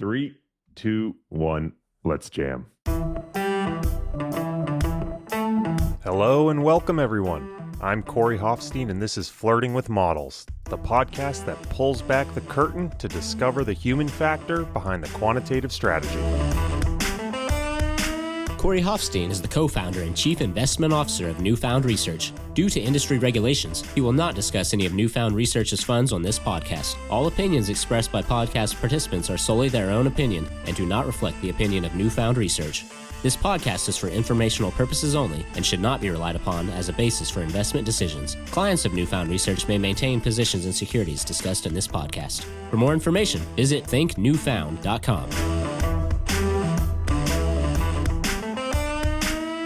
3, 2, 1, let's jam. Hello and welcome, everyone. I'm Corey Hofstein, and this is Flirting with Models, the podcast that pulls back the curtain to discover the human factor behind the quantitative strategy. Corey Hofstein is the co-founder and chief investment officer of Newfound Research. Due to industry regulations, he will not discuss any of Newfound Research's funds on this podcast. All opinions expressed by podcast participants are solely their own opinion and do not reflect the opinion of Newfound Research. This podcast is for informational purposes only and should not be relied upon as a basis for investment decisions. Clients of Newfound Research may maintain positions in securities discussed in this podcast. For more information, visit thinknewfound.com.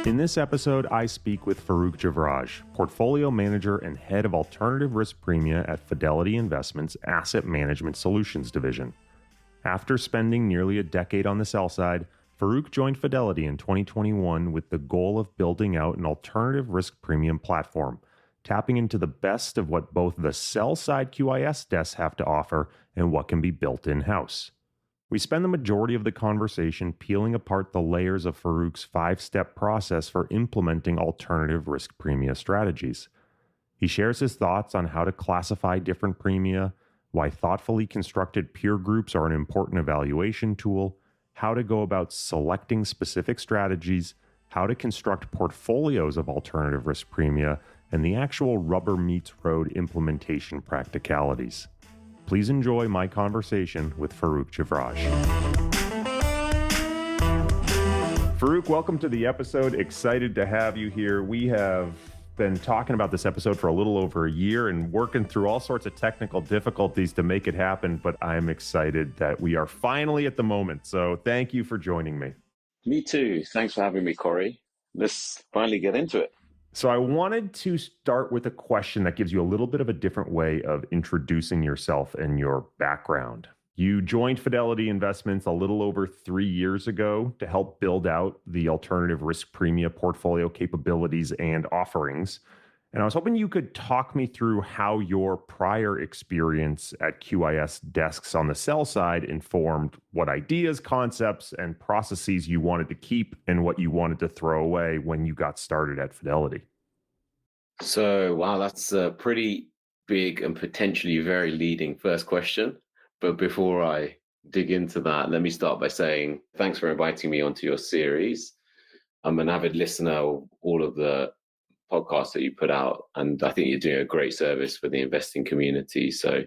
In this episode, I speak with Farouk Jivraj, portfolio manager and head of alternative risk premia at Fidelity Investments' Asset Management Solutions division. After spending nearly a decade on the sell side, Farouk joined Fidelity in 2021 with the goal of building out an alternative risk premium platform, tapping into the best of what both the sell-side QIS desks have to offer and what can be built in-house. We spend the majority of the conversation peeling apart the layers of Farouk's 5-step process for implementing alternative risk premia strategies. He shares his thoughts on how to classify different premia, why thoughtfully constructed peer groups are an important evaluation tool, how to go about selecting specific strategies, how to construct portfolios of alternative risk premia, and the actual rubber meets road implementation practicalities. Please enjoy my conversation with Farouk Jivraj. Farouk, welcome to the episode. Excited to have you here. We have been talking about this episode for a little over a year and working through all sorts of technical difficulties to make it happen, but I'm excited that we are finally at the moment. So thank you for joining me. Me too. Thanks for having me, Corey. Let's finally get into it. So I wanted to start with a question that gives you a little bit of a different way of introducing yourself and your background. You joined Fidelity Investments a little over 3 years ago to help build out the alternative risk premia portfolio capabilities and offerings. And I was hoping you could talk me through how your prior experience at QIS desks on the sell side informed what ideas, concepts, and processes you wanted to keep and what you wanted to throw away when you got started at Fidelity. So, wow, that's a pretty big and potentially very leading first question. But before I dig into that, let me start by saying thanks for inviting me onto your series. I'm an avid listener of all of the podcasts that you put out, and I think you're doing a great service for the investing community. So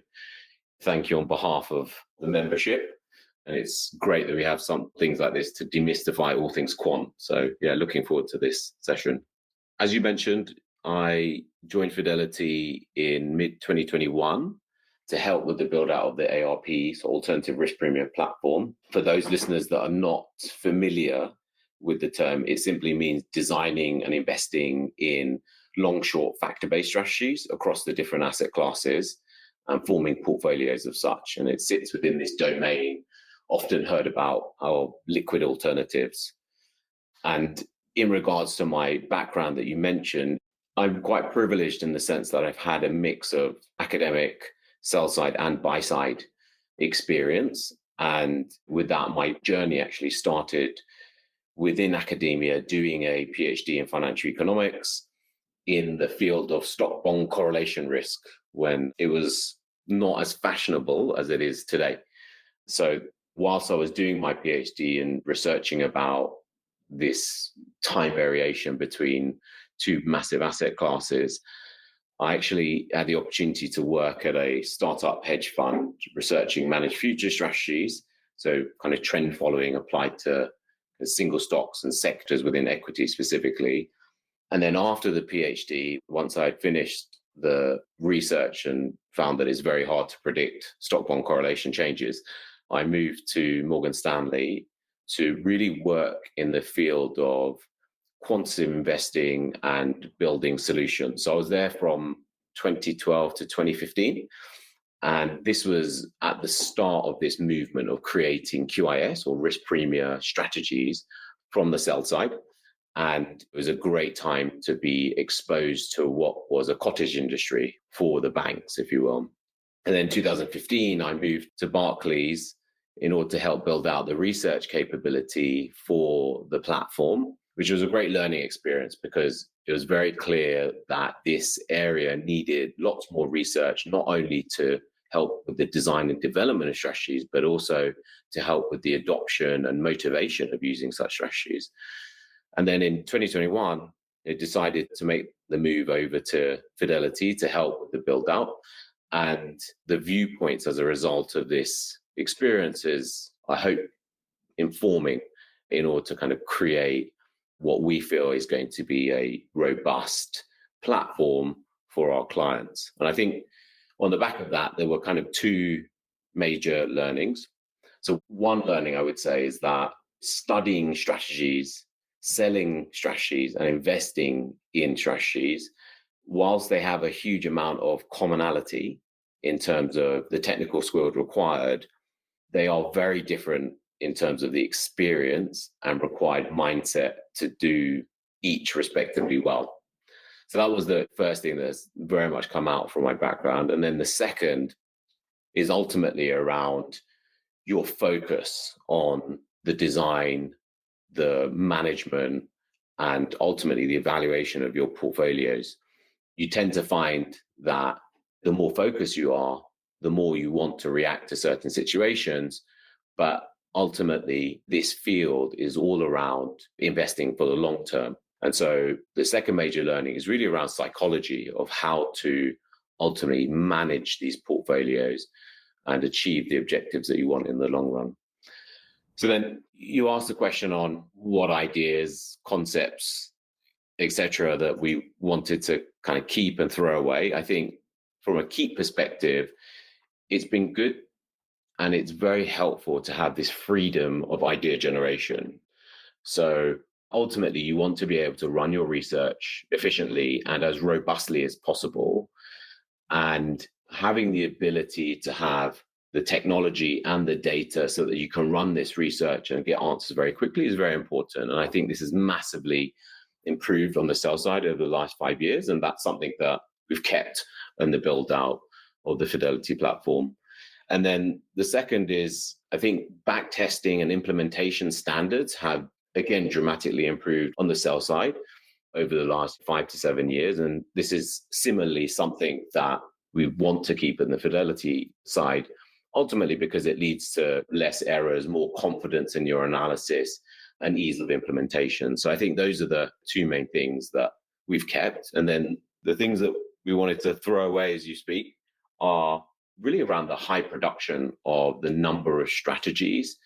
thank you on behalf of the membership. And it's great that we have some things like this to demystify all things quant. So yeah, looking forward to this session. As you mentioned, I joined Fidelity in mid-2021 to help with the build out of the ARP, so Alternative Risk Premium platform. For those listeners that are not familiar with the term, it simply means designing and investing in long-short factor-based strategies across the different asset classes and forming portfolios of such. And it sits within this domain, often heard about our liquid alternatives. And in regards to my background that you mentioned, I'm quite privileged in the sense that I've had a mix of academic, sell-side and buy-side experience. And with that, my journey actually started within academia, doing a PhD in financial economics in the field of stock bond correlation risk when it was not as fashionable as it is today. So whilst I was doing my PhD and researching about this time variation between two massive asset classes, I actually had the opportunity to work at a startup hedge fund researching managed future strategies. So kind of trend following applied to single stocks and sectors within equity specifically. And then after the PhD, once I had finished the research and found that it's very hard to predict stock bond correlation changes, I moved to Morgan Stanley to really work in the field of quantitative investing and building solutions. So I was there from 2012 to 2015. And this was at the start of this movement of creating QIS or risk premia strategies from the sell side. And it was a great time to be exposed to what was a cottage industry for the banks, if you will. And then 2015, I moved to Barclays in order to help build out the research capability for the platform, which was a great learning experience because it was very clear that this area needed lots more research, not only to help with the design and development of strategies, but also to help with the adoption and motivation of using such strategies. And then in 2021, it decided to make the move over to Fidelity to help with the build out. And the viewpoints as a result of this experience is, I hope, informing in order to kind of create what we feel is going to be a robust platform for our clients. And I think on the back of that, there were kind of two major learnings. So one learning I would say is that studying strategies, selling strategies, and investing in strategies, whilst they have a huge amount of commonality in terms of the technical skills required, they are very different in terms of the experience and required mindset to do each respectively well. So that was the first thing that's very much come out from my background. And then the second is ultimately around your focus on the design, the management, and ultimately the evaluation of your portfolios. You tend to find that the more focused you are, the more you want to react to certain situations. But ultimately, this field is all around investing for the long term. And so the second major learning is really around psychology of how to ultimately manage these portfolios and achieve the objectives that you want in the long run. So then you asked the question on what ideas, concepts, etc., that we wanted to kind of keep and throw away. I think from a keep perspective, it's been good and it's very helpful to have this freedom of idea generation. So ultimately, you want to be able to run your research efficiently and as robustly as possible. And having the ability to have the technology and the data so that you can run this research and get answers very quickly is very important. And I think this has massively improved on the sell side over the last 5 years. And that's something that we've kept in the build out of the Fidelity platform. And then the second is, I think back testing and implementation standards have, again, dramatically improved on the sell side over the last 5 to 7 years. And this is similarly something that we want to keep in the Fidelity side, ultimately because it leads to less errors, more confidence in your analysis, and ease of implementation. So I think those are the two main things that we've kept. And then the things that we wanted to throw away as you speak are really around the high production of the number of strategies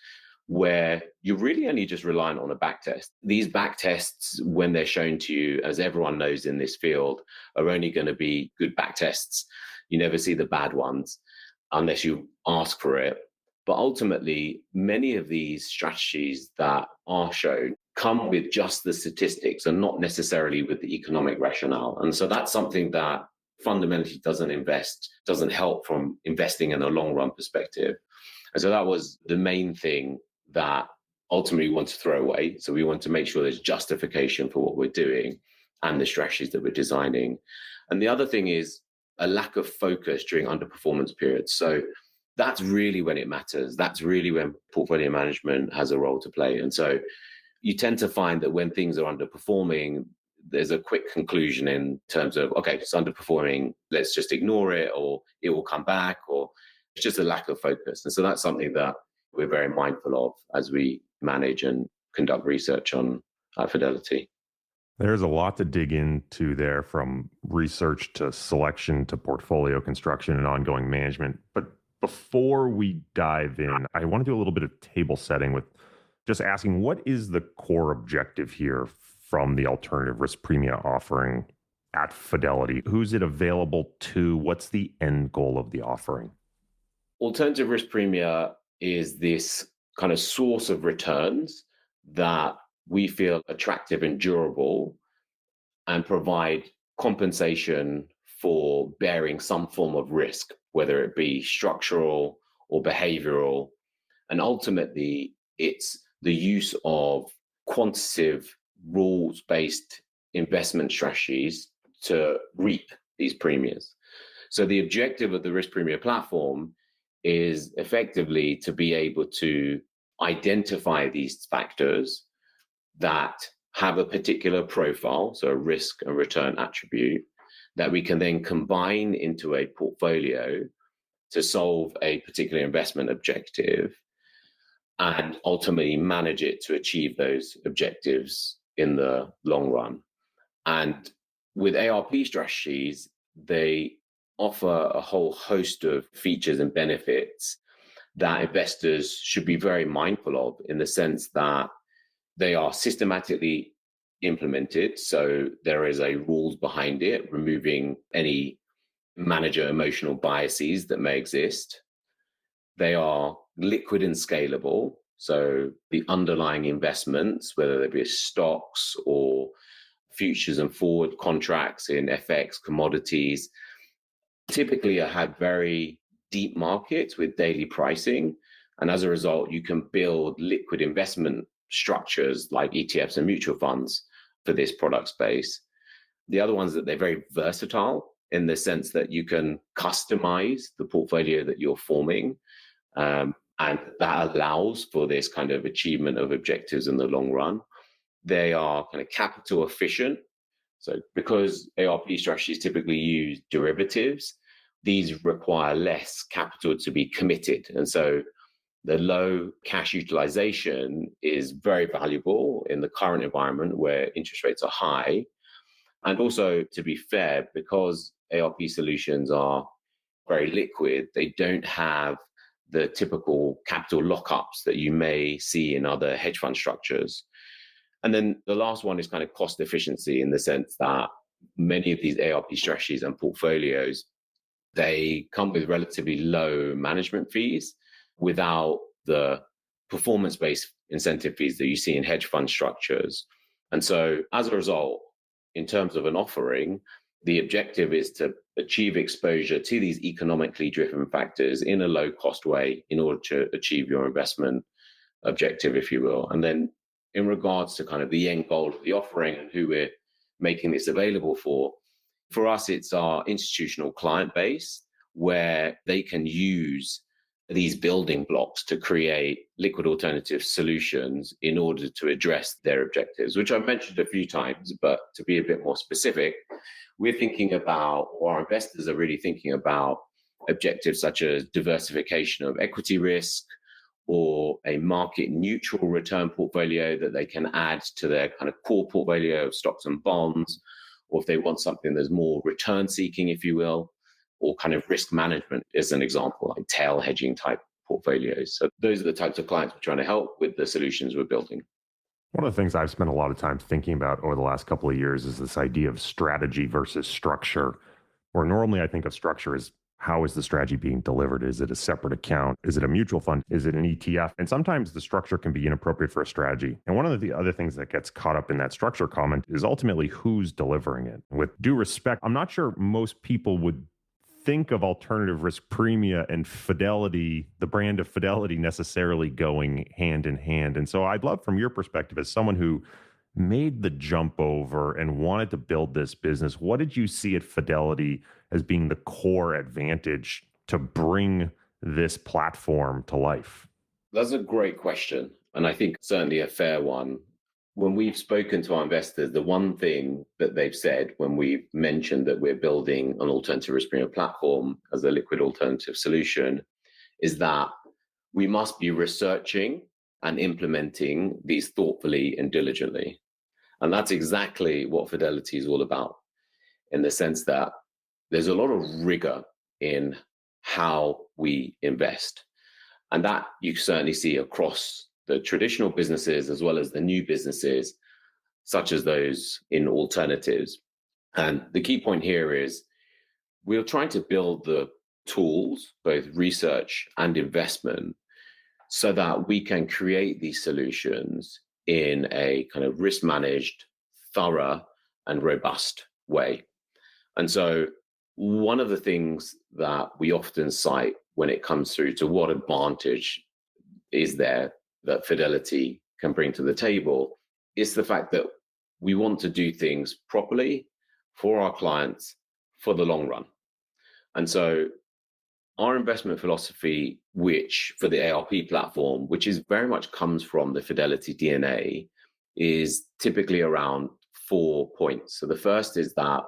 where you're really only just reliant on a back test. These back tests, when they're shown to you, as everyone knows in this field, are only going to be good back tests. You never see the bad ones unless you ask for it. But ultimately, many of these strategies that are shown come with just the statistics and not necessarily with the economic rationale. And so that's something that fundamentally doesn't help from investing in a long run perspective. And so that was the main thing that ultimately we want to throw away. So we want to make sure there's justification for what we're doing and the strategies that we're designing. And the other thing is a lack of focus during underperformance periods. So that's really when it matters. That's really when portfolio management has a role to play. And so you tend to find that when things are underperforming, there's a quick conclusion in terms of, okay, it's underperforming, let's just ignore it, or it will come back, or it's just a lack of focus. And so that's something that we're very mindful of as we manage and conduct research on Fidelity. There's a lot to dig into there, from research to selection to portfolio construction and ongoing management. But before we dive in, I want to do a little bit of table setting with just asking, what is the core objective here from the alternative risk premia offering at Fidelity? Who's it available to? What's the end goal of the offering? Alternative risk premia is this kind of source of returns that we feel attractive and durable and provide compensation for bearing some form of risk, whether it be structural or behavioral. And ultimately, it's the use of quantitative rules-based investment strategies to reap these premiums. So the objective of the risk premia platform is effectively to be able to identify these factors that have a particular profile, so a risk and return attribute, that we can then combine into a portfolio to solve a particular investment objective and ultimately manage it to achieve those objectives in the long run. And with ARP strategies, they offer a whole host of features and benefits that investors should be very mindful of, in the sense that they are systematically implemented. So there is a rules behind it, removing any manager emotional biases that may exist. They are liquid and scalable. So the underlying investments, whether they be stocks or futures and forward contracts in FX, commodities, typically have very deep markets with daily pricing. And as a result, you can build liquid investment structures like ETFs and mutual funds for this product space. The other ones that they're very versatile in the sense that you can customize the portfolio that you're forming. And that allows for this kind of achievement of objectives in the long run. They are kind of capital efficient. So because ARP strategies typically use derivatives, these require less capital to be committed. And so the low cash utilization is very valuable in the current environment where interest rates are high. And also, to be fair, because ARP solutions are very liquid, they don't have the typical capital lockups that you may see in other hedge fund structures. And then the last one is kind of cost efficiency, in the sense that many of these ARP strategies and portfolios, they come with relatively low management fees without the performance-based incentive fees that you see in hedge fund structures. And so as a result, in terms of an offering, the objective is to achieve exposure to these economically driven factors in a low-cost way in order to achieve your investment objective, if you will. And then in regards to kind of the end goal of the offering and who we're making this available for us, it's our institutional client base, where they can use these building blocks to create liquid alternative solutions in order to address their objectives, which I've mentioned a few times. But to be a bit more specific, we're thinking about, or our investors are really thinking about, objectives such as diversification of equity risk, or a market neutral return portfolio that they can add to their kind of core portfolio of stocks and bonds, or if they want something that's more return seeking, if you will, or kind of risk management as an example, like tail hedging type portfolios. So those are the types of clients we're trying to help with the solutions we're building. One of the things I've spent a lot of time thinking about over the last couple of years is this idea of strategy versus structure, where normally I think of structure as, how is the strategy being delivered? Is it a separate account? Is it a mutual fund? Is it an ETF? And sometimes the structure can be inappropriate for a strategy. And one of the other things that gets caught up in that structure comment is ultimately who's delivering it. With due respect, I'm not sure most people would think of alternative risk Premia and Fidelity, the brand of Fidelity, necessarily going hand in hand. And so I'd love, from your perspective, as someone who made the jump over and wanted to build this business, what did you see at Fidelity as being the core advantage to bring this platform to life? That's a great question, and I think certainly a fair one. When we've spoken to our investors, the one thing that they've said when we've mentioned that we're building an alternative risk premium platform as a liquid alternative solution is that we must be researching and implementing these thoughtfully and diligently. And that's exactly what Fidelity is all about, in the sense that there's a lot of rigor in how we invest. And that you certainly see across the traditional businesses as well as the new businesses, such as those in alternatives. And the key point here is we're trying to build the tools, both research and investment, so that we can create these solutions in a kind of risk managed, thorough, and robust way. And so one of the things that we often cite when it comes through to what advantage is there that Fidelity can bring to the table is the fact that we want to do things properly for our clients for the long run. And so our investment philosophy, which for the ARP platform, which is very much comes from the Fidelity DNA, is typically around 4 points. So the first is that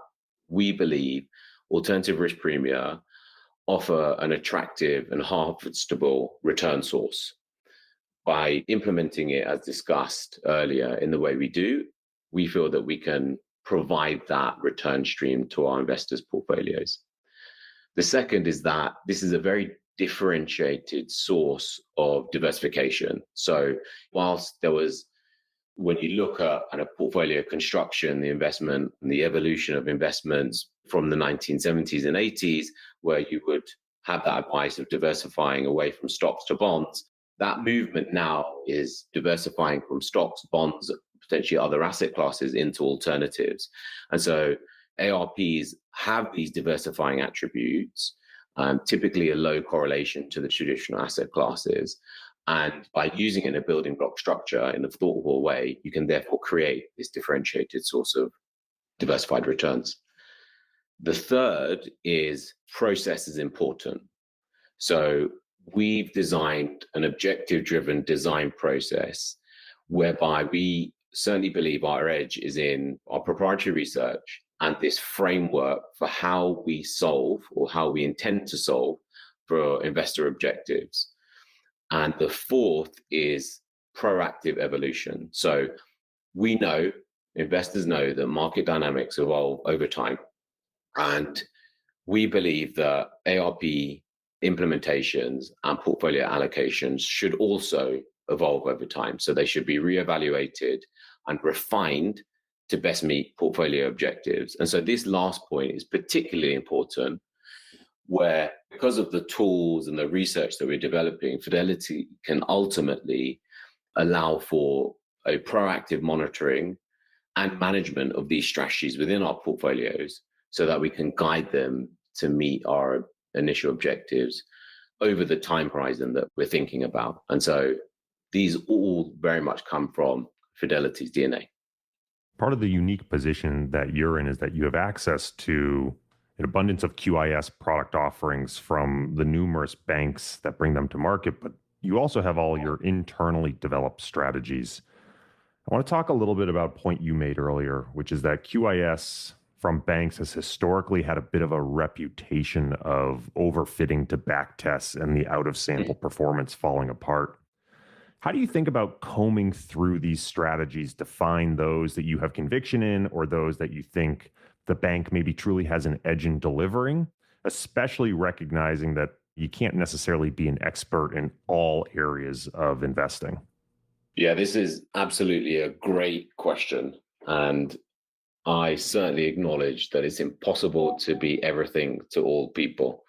we believe alternative risk premia offer an attractive and harvestable return source. By implementing it as discussed earlier in the way we do, we feel that we can provide that return stream to our investors' portfolios. The second is that this is a very differentiated source of diversification. So whilst there was, when you look at kind of portfolio construction, the investment and the evolution of investments from the 1970s and 80s, where you would have that advice of diversifying away from stocks to bonds, that movement now is diversifying from stocks, bonds, potentially other asset classes into alternatives. And so ARPs have these diversifying attributes, typically a low correlation to the traditional asset classes. And by using it in a building block structure in a thoughtful way, you can therefore create this differentiated source of diversified returns. The third is process is important. So we've designed an objective-driven design process whereby we certainly believe our edge is in our proprietary research and this framework for how we solve or how we intend to solve for investor objectives. And the fourth is proactive evolution. So we know, investors know that market dynamics evolve over time. And we believe that ARP implementations and portfolio allocations should also evolve over time. So they should be reevaluated and refined to best meet portfolio objectives. And so this last point is particularly important, where because of the tools and the research that we're developing, Fidelity can ultimately allow for a proactive monitoring and management of these strategies within our portfolios so that we can guide them to meet our initial objectives over the time horizon that we're thinking about. And so these all very much come from Fidelity's DNA. Part of the unique position that you're in is that you have access to an abundance of QIS product offerings from the numerous banks that bring them to market, but you also have all your internally developed strategies. I want to talk a little bit about a point you made earlier, which is that QIS from banks has historically had a bit of a reputation of overfitting to back tests and the out of sample performance falling apart. How do you think about combing through these strategies to find those that you have conviction in or those that you think the bank maybe truly has an edge in delivering, especially recognizing that you can't necessarily be an expert in all areas of investing? Yeah, this is absolutely a great question. And I certainly acknowledge that it's impossible to be everything to all people.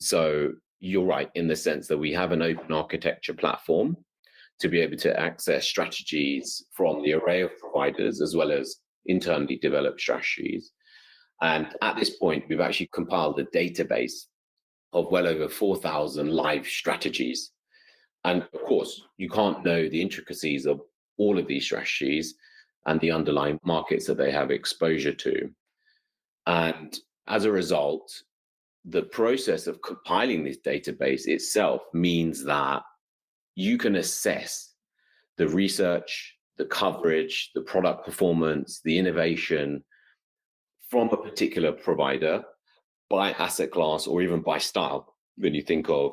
So you're right in the sense that we have an open architecture platform to be able to access strategies from the array of providers as well as internally developed strategies. And at this point, we've actually compiled a database of well over 4,000 live strategies. And of course, you can't know the intricacies of all of these strategies and the underlying markets that they have exposure to. And as a result, the process of compiling this database itself means that you can assess the research, the coverage, the product performance, the innovation from a particular provider by asset class or even by style when you think of,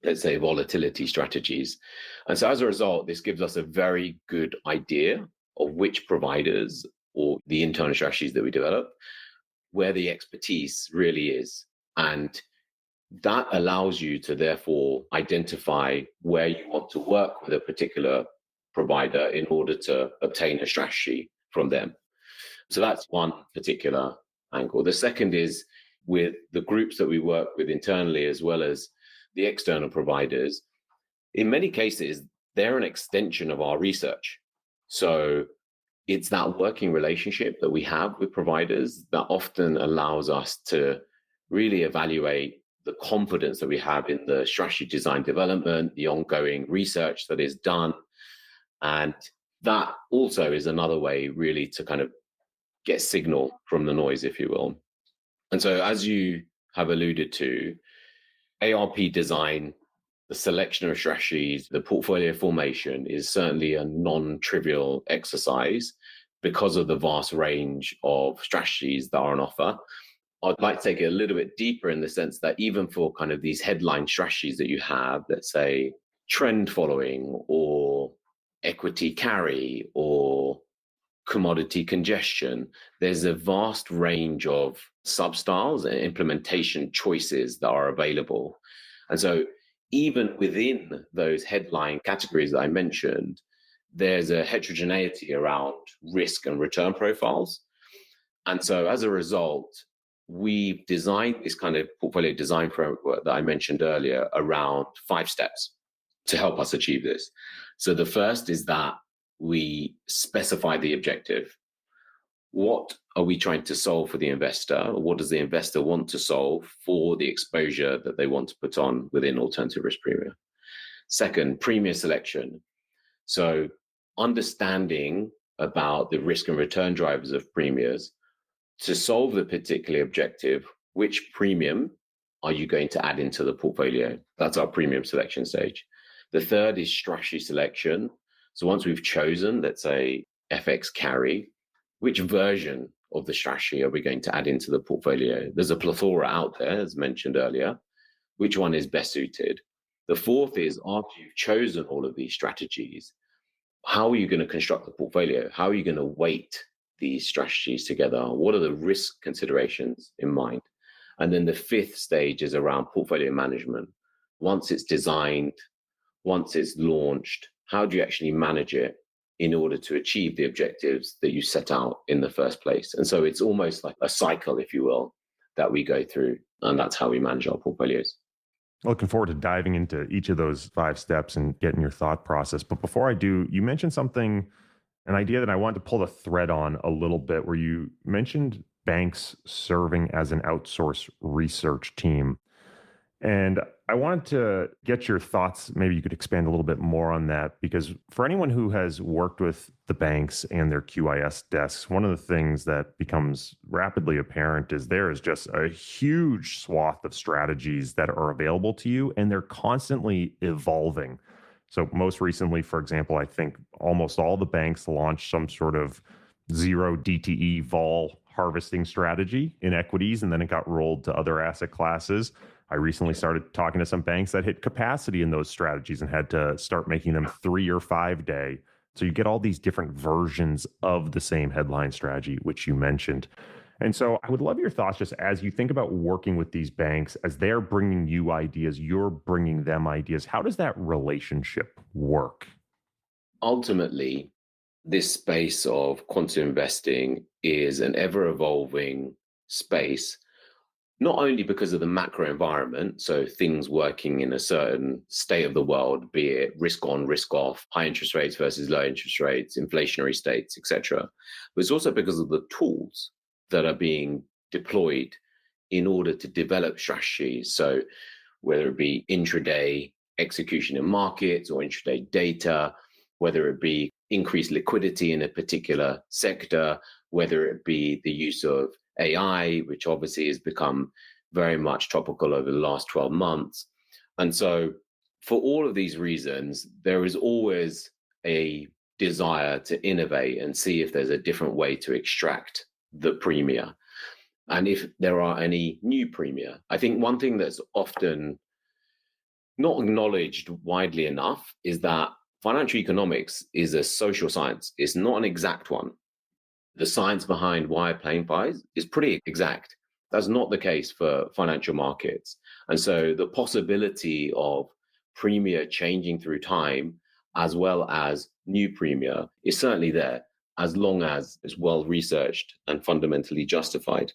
let's say, volatility strategies. And so as a result, this gives us a very good idea of which providers or the internal strategies that we develop, where the expertise really is. And that allows you to therefore identify where you want to work with a particular provider in order to obtain a strategy from them. So that's one particular angle. The second is with the groups that we work with internally as well as the external providers. In many cases, they're an extension of our research. So it's that working relationship that we have with providers that often allows us to really evaluate the confidence that we have in the strategy design development, the ongoing research that is done. And that also is another way really to kind of get signal from the noise, if you will. And so as you have alluded to, ARP design, the selection of strategies, the portfolio formation is certainly a non-trivial exercise because of the vast range of strategies that are on offer. I'd like to take it a little bit deeper in the sense that even for kind of these headline strategies that you have, let's say trend following or equity carry or commodity congestion, there's a vast range of substyles and implementation choices that are available. And so even within those headline categories that I mentioned, there's a heterogeneity around risk and return profiles. And so as a result, we've designed this kind of portfolio design framework that I mentioned earlier around 5 steps to help us achieve this. So the first is that we specify the objective. What are we trying to solve for the investor? What does the investor want to solve for the exposure that they want to put on within alternative risk premia? Second, premia selection. So understanding about the risk and return drivers of premias to solve the particular objective, which premium are you going to add into the portfolio? That's our premium selection stage. The third is strategy selection. So once we've chosen, let's say, FX carry, which version of the strategy are we going to add into the portfolio? There's a plethora out there, as mentioned earlier. Which one is best suited? The fourth is, after you've chosen all of these strategies, how are you going to construct the portfolio? How are you going to weight these strategies together? What are the risk considerations in mind? And then the fifth stage is around portfolio management. Once it's designed, once it's launched, how do you actually manage it in order to achieve the objectives that you set out in the first place? And so it's almost like a cycle, if you will, that we go through. And that's how we manage our portfolios. Looking forward to diving into each of those 5 steps and getting your thought process. But before I do, you mentioned something, an idea that I wanted to pull the thread on a little bit, where you mentioned banks serving as an outsourced research team. And I wanted to get your thoughts. Maybe you could expand a little bit more on that, because for anyone who has worked with the banks and their QIS desks, one of the things that becomes rapidly apparent is there is just a huge swath of strategies that are available to you, and they're constantly evolving. So most recently, for example, I think almost all the banks launched some sort of zero DTE vol harvesting strategy in equities, and then it got rolled to other asset classes. I recently started talking to some banks that hit capacity in those strategies and had to start making them 3 or 5 day. So you get all these different versions of the same headline strategy, which you mentioned. And so I would love your thoughts just as you think about working with these banks, as they're bringing you ideas, you're bringing them ideas. How does that relationship work? Ultimately, this space of quantum investing is an ever-evolving space, not only because of the macro environment, so things working in a certain state of the world, be it risk on, risk off, high interest rates versus low interest rates, inflationary states, etc., but it's also because of the tools that are being deployed in order to develop strategies. So whether it be intraday execution in markets or intraday data, whether it be increased liquidity in a particular sector, whether it be the use of AI, which obviously has become very much topical over the last 12 months. And so for all of these reasons, there is always a desire to innovate and see if there's a different way to extract the premia. And if there are any new premia. I think one thing that's often not acknowledged widely enough is that financial economics is a social science. It's not an exact one. The science behind why a plane flies is pretty exact. That's not the case for financial markets. And so the possibility of premia changing through time, as well as new premia, is certainly there, as long as it's well researched and fundamentally justified.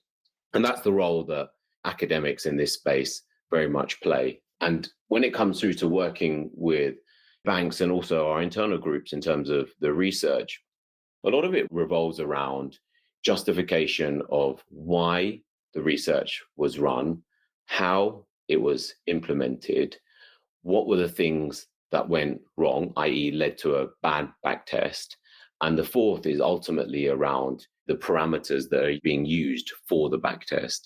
And that's the role that academics in this space very much play. And when it comes through to working with banks and also our internal groups in terms of the research, a lot of it revolves around justification of why the research was run, how it was implemented, what were the things that went wrong, i.e. led to a bad backtest. And the fourth is ultimately around the parameters that are being used for the backtest.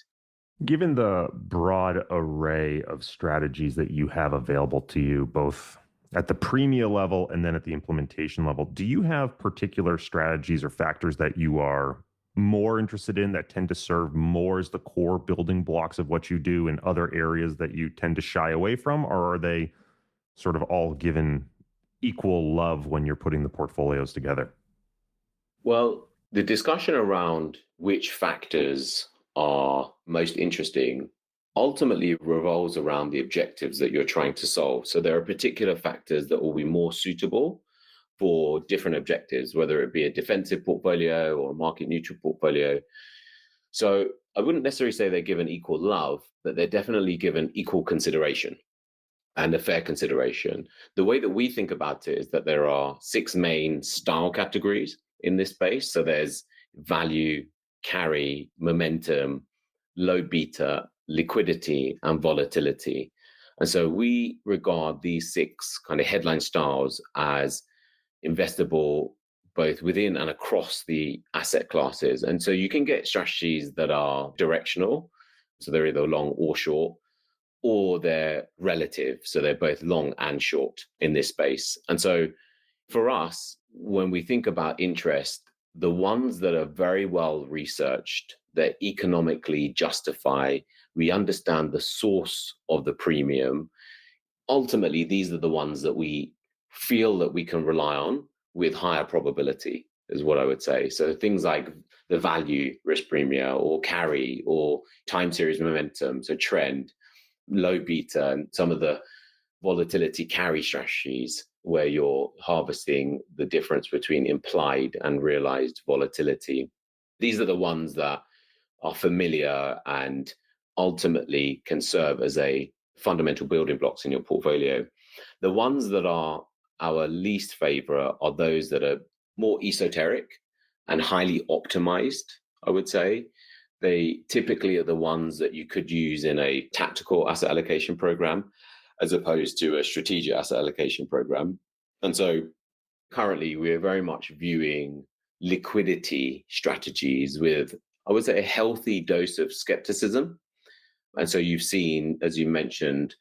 Given the broad array of strategies that you have available to you, both at the Premia level and then at the implementation level, do you have particular strategies or factors that you are more interested in that tend to serve more as the core building blocks of what you do in other areas that you tend to shy away from? Or are they sort of all given equal love when you're putting the portfolios together? Well, the discussion around which factors are most interesting ultimately revolves around the objectives that you're trying to solve. So there are particular factors that will be more suitable for different objectives, whether it be a defensive portfolio or a market neutral portfolio. So I wouldn't necessarily say they're given equal love, but they're definitely given equal consideration and a fair consideration. The way that we think about it is that there are six main style categories in this space. So there's value, carry, momentum, low beta, liquidity, and volatility. And so we regard these six kind of headline styles as investable both within and across the asset classes. And so you can get strategies that are directional, so they're either long or short, or they're relative, so they're both long and short in this space. And so for us, when we think about interest, the ones that are very well researched, that economically justify, we understand the source of the premium. Ultimately, these are the ones that we feel that we can rely on with higher probability, is what I would say. So things like the value risk premia or carry or time series momentum, so trend, low beta, and some of the volatility carry strategies where you're harvesting the difference between implied and realized volatility. These are the ones that are familiar and ultimately can serve as a fundamental building blocks in your portfolio. The ones that are our least favorite are those that are more esoteric and highly optimized, I would say. They typically are the ones that you could use in a tactical asset allocation program as opposed to a strategic asset allocation program. And so currently we're very much viewing liquidity strategies with, I would say, a healthy dose of skepticism. And so you've seen, as you mentioned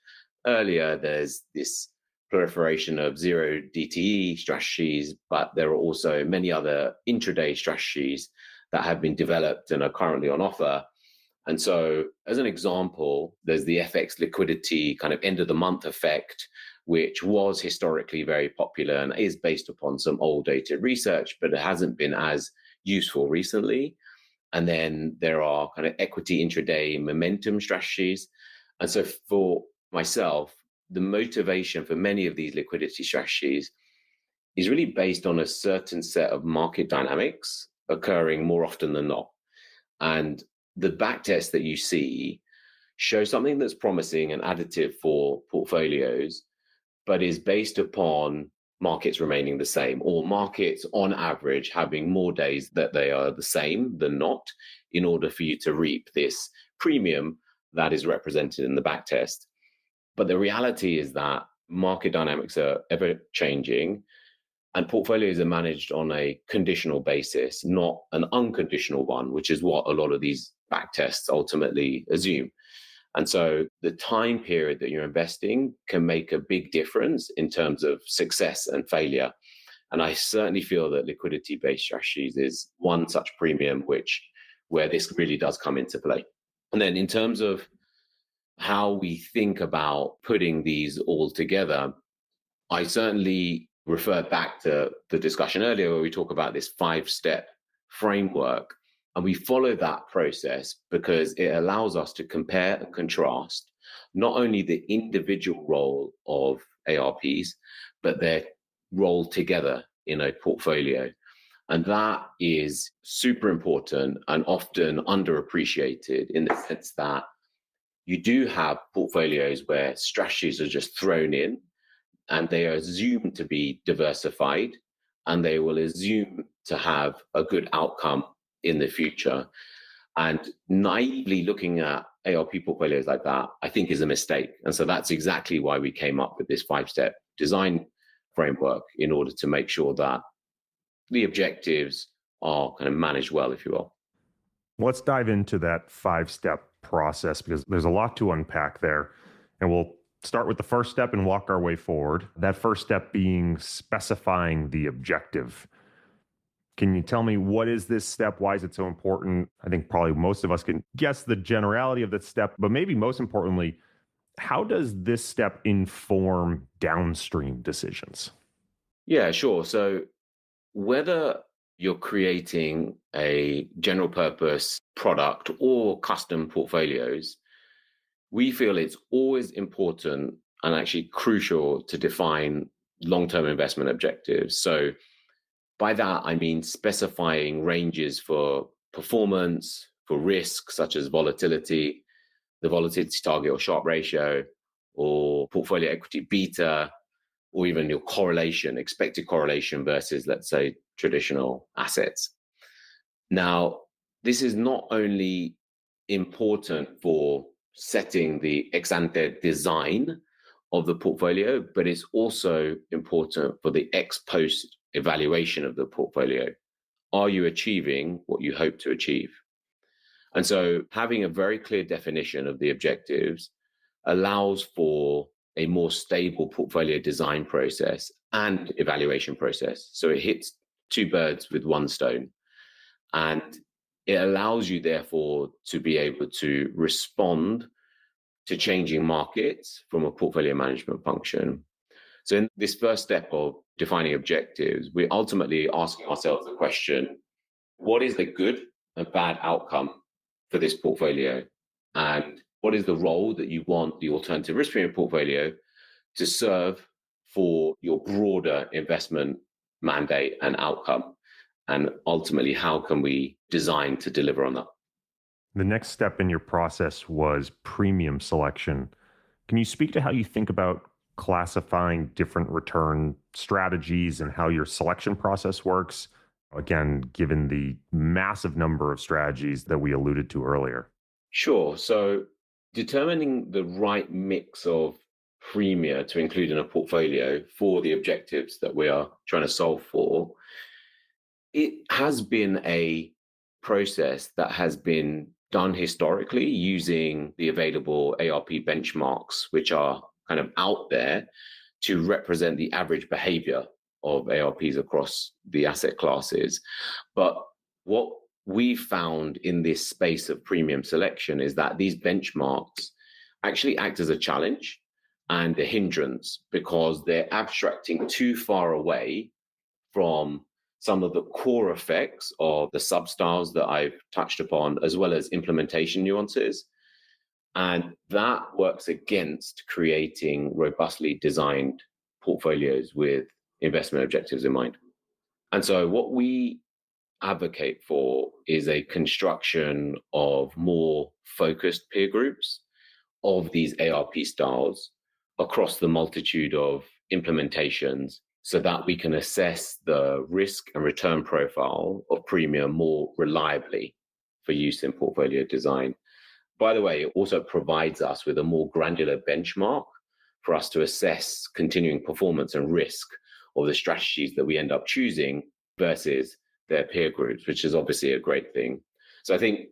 earlier, there's this proliferation of zero DTE strategies, but there are also many other intraday strategies that have been developed and are currently on offer. And so, as an example, there's the FX liquidity kind of end of the month effect, which was historically very popular and is based upon some old dated research, but it hasn't been as useful recently. And then there are kind of equity intraday momentum strategies. And so for myself, the motivation for many of these liquidity strategies is really based on a certain set of market dynamics occurring more often than not. And the backtest that you see shows something that's promising and additive for portfolios, but is based upon markets remaining the same, or markets on average having more days that they are the same than not, in order for you to reap this premium that is represented in the backtest. But the reality is that market dynamics are ever changing, and portfolios are managed on a conditional basis, not an unconditional one, which is what a lot of these backtests ultimately assume. And so the time period that you're investing can make a big difference in terms of success and failure. And I certainly feel that liquidity-based strategies is one such premium where this really does come into play. And then in terms of how we think about putting these all together, I certainly refer back to the discussion earlier where we talk about this 5-step framework. And we follow that process because it allows us to compare and contrast not only the individual role of ARPs, but their role together in a portfolio. And that is super important and often underappreciated in the sense that you do have portfolios where strategies are just thrown in and they are assumed to be diversified and they will assume to have a good outcome in the future. And naively looking at ARP portfolios like that, I think is a mistake. And so that's exactly why we came up with this 5-step design framework in order to make sure that the objectives are kind of managed well, if you will. Let's dive into that 5-step process because there's a lot to unpack there. And we'll start with the first step and walk our way forward. That first step being specifying the objective. Can you tell me what is this step? Why is it so important? I think probably most of us can guess the generality of that step, but maybe most importantly, how does this step inform downstream decisions? Yeah, sure. So whether you're creating a general purpose product or custom portfolios, we feel it's always important and actually crucial to define long-term investment objectives. So by that, I mean specifying ranges for performance, for risk, such as volatility, the volatility target or Sharpe ratio, or portfolio equity beta, or even your correlation, expected correlation versus, let's say, traditional assets. Now, this is not only important for setting the ex ante design of the portfolio, but it's also important for the ex post evaluation of the portfolio. Are you achieving what you hope to achieve? And so having a very clear definition of the objectives allows for a more stable portfolio design process and evaluation process. So it hits two birds with one stone. And it allows you, therefore, to be able to respond to changing markets from a portfolio management function. So in this first step of defining objectives, we're ultimately asking ourselves the question, what is the good and bad outcome for this portfolio? And what is the role that you want the alternative risk premium portfolio to serve for your broader investment mandate and outcome? And ultimately, how can we design to deliver on that? The next step in your process was premium selection. Can you speak to how you think about classifying different return strategies and how your selection process works? Again, given the massive number of strategies that we alluded to earlier. Sure. So determining the right mix of premia to include in a portfolio for the objectives that we are trying to solve for, it has been a process that has been done historically using the available ARP benchmarks, which are kind of out there to represent the average behavior of ARPs across the asset classes. But what we found in this space of premium selection is that these benchmarks actually act as a challenge and a hindrance because they're abstracting too far away from some of the core effects of the sub-styles that I've touched upon, as well as implementation nuances. And that works against creating robustly designed portfolios with investment objectives in mind. And so what we advocate for is a construction of more focused peer groups of these ARP styles across the multitude of implementations so that we can assess the risk and return profile of premium more reliably for use in portfolio design. By the way, it also provides us with a more granular benchmark for us to assess continuing performance and risk of the strategies that we end up choosing versus their peer groups, which is obviously a great thing. So I think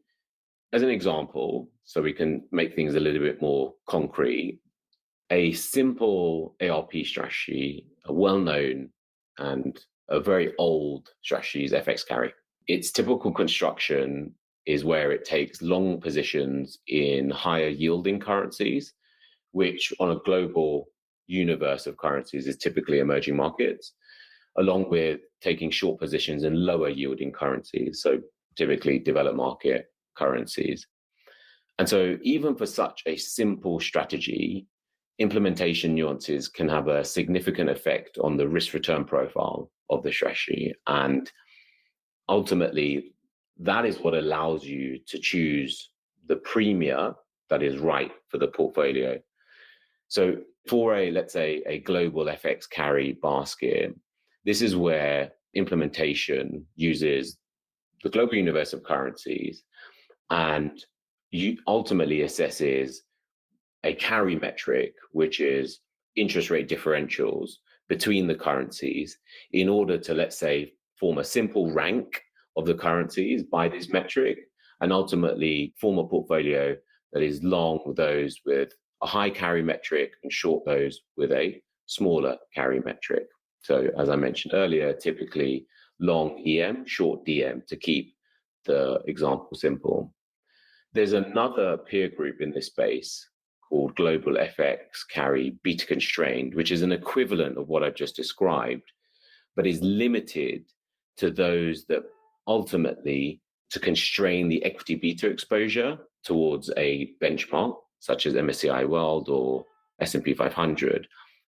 as an example, so we can make things a little bit more concrete, a simple ARP strategy, a well-known and a very old strategy is FX carry. Its typical construction is where it takes long positions in higher yielding currencies, which on a global universe of currencies is typically emerging markets, along with taking short positions in lower yielding currencies, so typically developed market currencies. And so even for such a simple strategy, implementation nuances can have a significant effect on the risk return profile of the strategy. And ultimately, that is what allows you to choose the premia that is right for the portfolio. So for let's say, a global FX carry basket, this is where implementation uses the global universe of currencies and ultimately assesses a carry metric, which is interest rate differentials between the currencies in order to, let's say, form a simple rank of the currencies by this metric and ultimately form a portfolio that is long those with a high carry metric and short those with a smaller carry metric. So as I mentioned earlier, typically long EM, short DM to keep the example simple. There's another peer group in this space called Global FX Carry Beta Constrained, which is an equivalent of what I've just described, but is limited to those that ultimately to constrain the equity beta exposure towards a benchmark, such as MSCI World or S&P 500,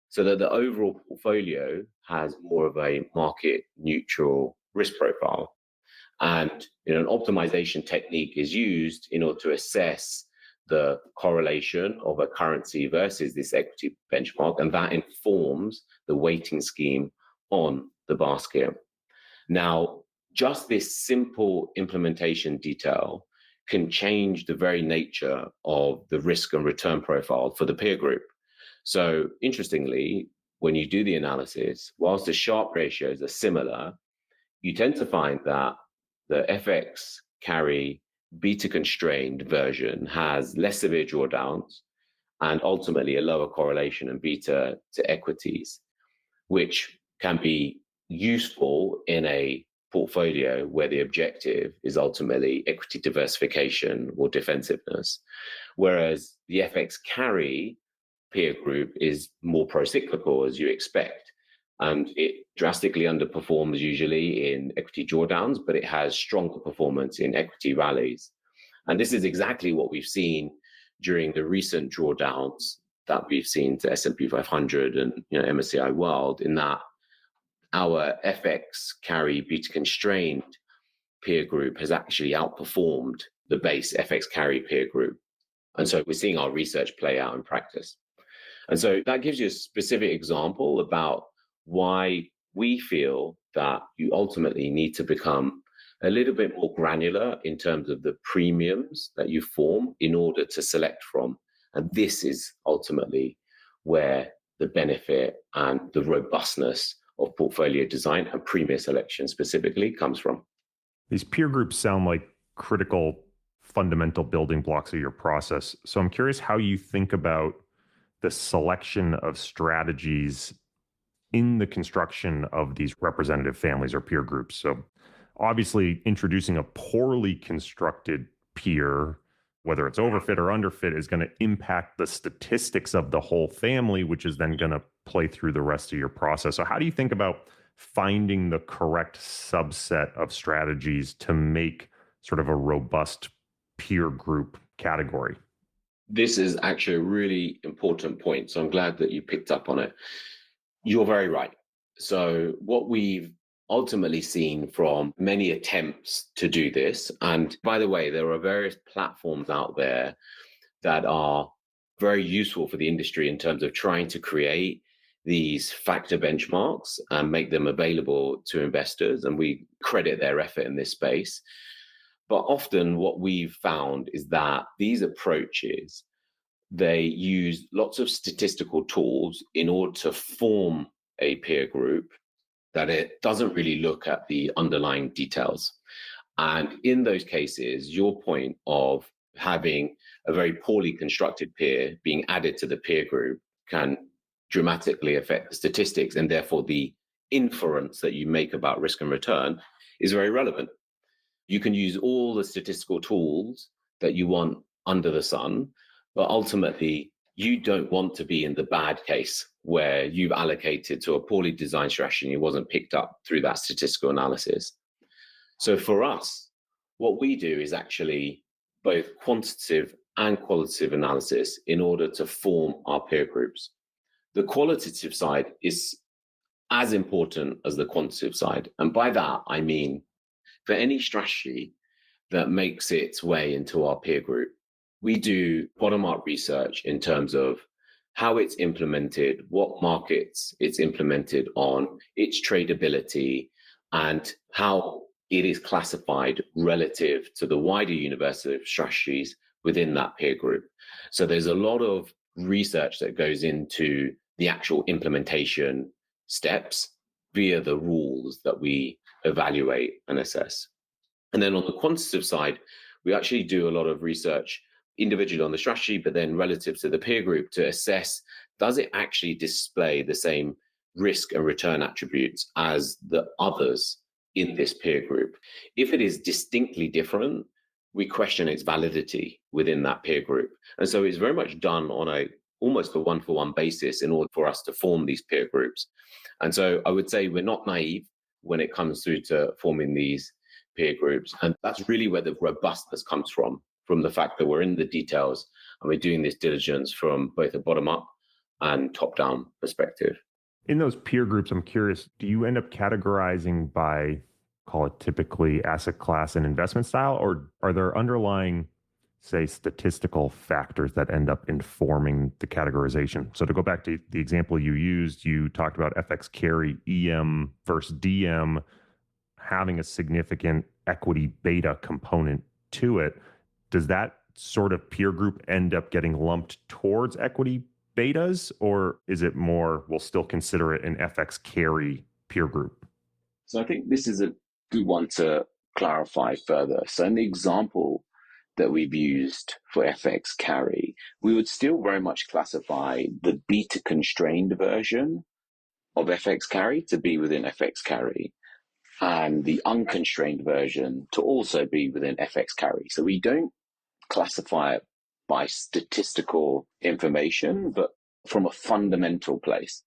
so that the overall portfolio has more of a market neutral risk profile. And an optimization technique is used in order to assess the correlation of a currency versus this equity benchmark, and that informs the weighting scheme on the basket. Now, just this simple implementation detail can change the very nature of the risk and return profile for the peer group. So interestingly, when you do the analysis, whilst the Sharpe ratios are similar, you tend to find that the FX carry beta constrained version has less severe drawdowns and ultimately a lower correlation in beta to equities, which can be useful in a portfolio where the objective is ultimately equity diversification or defensiveness. Whereas the FX carry peer group is more pro-cyclical, as you expect. And it drastically underperforms usually in equity drawdowns, but it has stronger performance in equity rallies. And this is exactly what we've seen during the recent drawdowns that we've seen to S&P 500 and MSCI World, in that our FX carry beta constrained peer group has actually outperformed the base FX carry peer group. And so we're seeing our research play out in practice. And so that gives you a specific example about why we feel that you ultimately need to become a little bit more granular in terms of the premiums that you form in order to select from. And this is ultimately where the benefit and the robustness of portfolio design and Premia selection specifically comes from. These peer groups sound like critical fundamental building blocks of your process. So I'm curious how you think about the selection of strategies in the construction of these representative families or peer groups. So obviously introducing a poorly constructed peer, whether it's overfit or underfit, is going to impact the statistics of the whole family, which is then going to play through the rest of your process. So how do you think about finding the correct subset of strategies to make sort of a robust peer group category? This is actually a really important point. So I'm glad that you picked up on it. You're very right. So what we've ultimately seen from many attempts to do this, and by the way, there are various platforms out there that are very useful for the industry in terms of trying to create these factor benchmarks and make them available to investors. And we credit their effort in this space. But often what we've found is that these approaches, they use lots of statistical tools in order to form a peer group, that it doesn't really look at the underlying details. And in those cases, your point of having a very poorly constructed peer being added to the peer group can dramatically affect the statistics, and therefore the inference that you make about risk and return is very relevant. You can use all the statistical tools that you want under the sun, but ultimately you don't want to be in the bad case where you've allocated to a poorly designed strategy and it wasn't picked up through that statistical analysis. So for us, what we do is actually both quantitative and qualitative analysis in order to form our peer groups. The qualitative side is as important as the quantitative side. And by that, I mean, for any strategy that makes its way into our peer group, we do bottom-up research in terms of how it's implemented, what markets it's implemented on, its tradability, and how it is classified relative to the wider universe of strategies within that peer group. So there's a lot of research that goes into the actual implementation steps via the rules that we evaluate and assess. And then on the quantitative side, we actually do a lot of research individually on the strategy, but then relative to the peer group to assess, does it actually display the same risk and return attributes as the others in this peer group? If it is distinctly different, we question its validity within that peer group. And so it's very much done on almost a one-for-one basis in order for us to form these peer groups. And so I would say we're not naive when it comes through to forming these peer groups. And that's really where the robustness comes from the fact that we're in the details and we're doing this diligence from both a bottom-up and top-down perspective. In those peer groups, I'm curious, do you end up categorizing by, call it typically asset class and investment style, or are there underlying, say, statistical factors that end up informing the categorization? So to go back to the example you used, you talked about FX carry, EM versus DM having a significant equity beta component to it. Does that sort of peer group end up getting lumped towards equity betas, or is it more, we'll still consider it an FX carry peer group? So I think this is a good one to clarify further. So in the example that we've used for FX carry, we would still very much classify the beta constrained version of FX carry to be within FX carry, and the unconstrained version to also be within FX carry. So we don't classify it by statistical information, but from a fundamental place.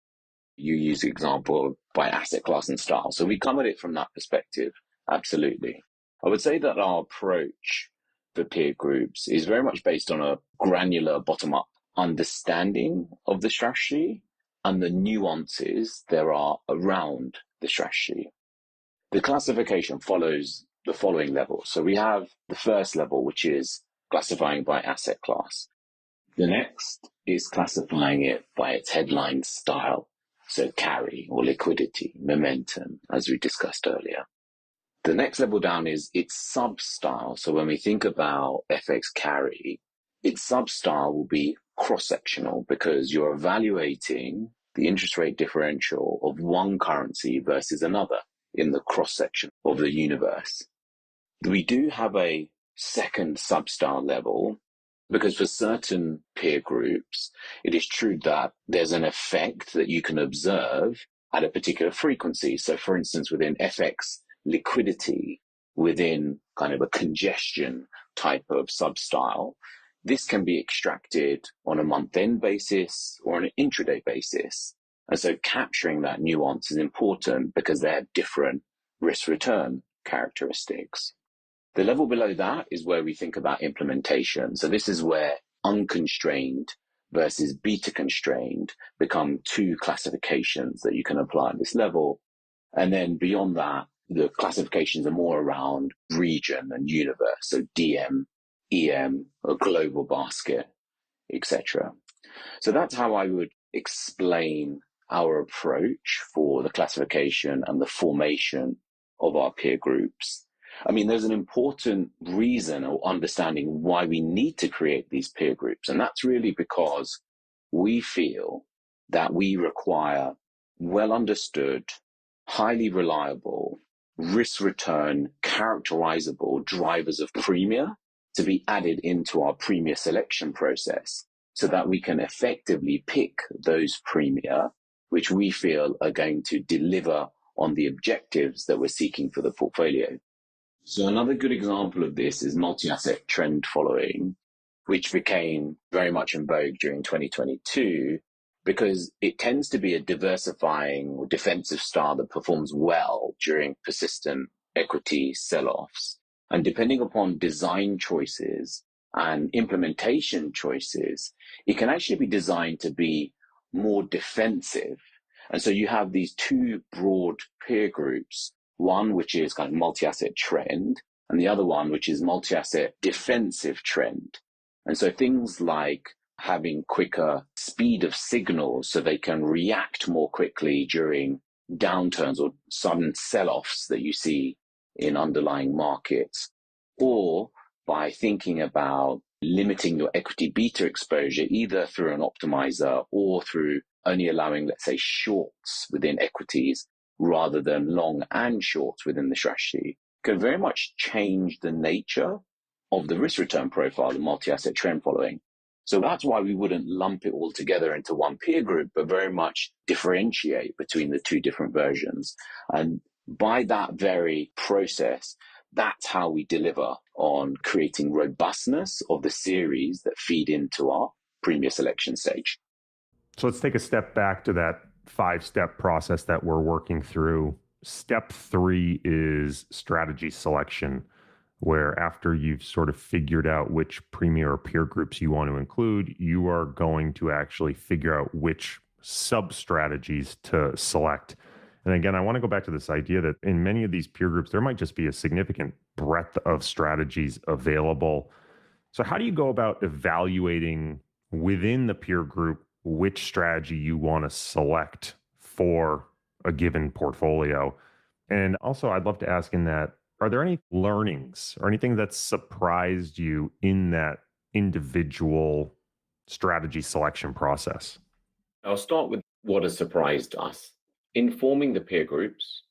You use the example by asset class and style. So we come at it from that perspective, absolutely. I would say that our approach for peer groups is very much based on a granular bottom-up understanding of the strategy and the nuances there are around the strategy. The classification follows the following levels. So we have the first level, which is classifying by asset class. The next is classifying it by its headline style. So carry or liquidity, momentum, as we discussed earlier. The next level down is its sub-style. So when we think about FX carry, its sub-style will be cross-sectional because you're evaluating the interest rate differential of one currency versus another in the cross-section of the universe. We do have a second sub-style level because for certain peer groups, it is true that there's an effect that you can observe at a particular frequency. So for instance, within FX liquidity, within kind of a congestion type of sub-style, this can be extracted on a month-end basis or on an intraday basis. And so capturing that nuance is important because they have different risk-return characteristics. The level below that is where we think about implementation. So this is where unconstrained versus beta constrained become two classifications that you can apply at this level. And then beyond that, the classifications are more around region and universe. So DM, EM, a global basket, etc. So that's how I would explain our approach for the classification and the formation of our peer groups. I mean, there's an important reason or understanding why we need to create these peer groups. And that's really because we feel that we require well understood, highly reliable, risk return, characterizable drivers of Premia to be added into our Premia selection process so that we can effectively pick those Premia which we feel are going to deliver on the objectives that we're seeking for the portfolio. So another good example of this is multi-asset trend following, which became very much in vogue during 2022 because it tends to be a diversifying or defensive style that performs well during persistent equity sell-offs. And depending upon design choices and implementation choices, it can actually be designed to be more defensive. And so you have these two broad peer groups, one which is kind of multi-asset trend, and the other one which is multi-asset defensive trend. And so things like having quicker speed of signals so they can react more quickly during downturns or sudden sell-offs that you see in underlying markets, or by thinking about limiting your equity beta exposure either through an optimizer or through only allowing, let's say, shorts within equities rather than long and shorts within the strategy, can very much change the nature of the risk return profile, the multi-asset trend following. So that's why we wouldn't lump it all together into one peer group, but very much differentiate between the two different versions. And by that very process, that's how we deliver on creating robustness of the series that feed into our Premia selection stage. So let's take a step back to that 5-step process that we're working through. Step 3 is strategy selection, where after you've sort of figured out which Premia or peer groups you want to include, you are going to actually figure out which sub-strategies to select. And again, I want to go back to this idea that in many of these peer groups, there might just be a significant breadth of strategies available. So how do you go about evaluating within the peer group which strategy you want to select for a given portfolio? And also, I'd love to ask in that, are there any learnings or anything that surprised you in that individual strategy selection process? I'll start with what has surprised us. In forming the peer groups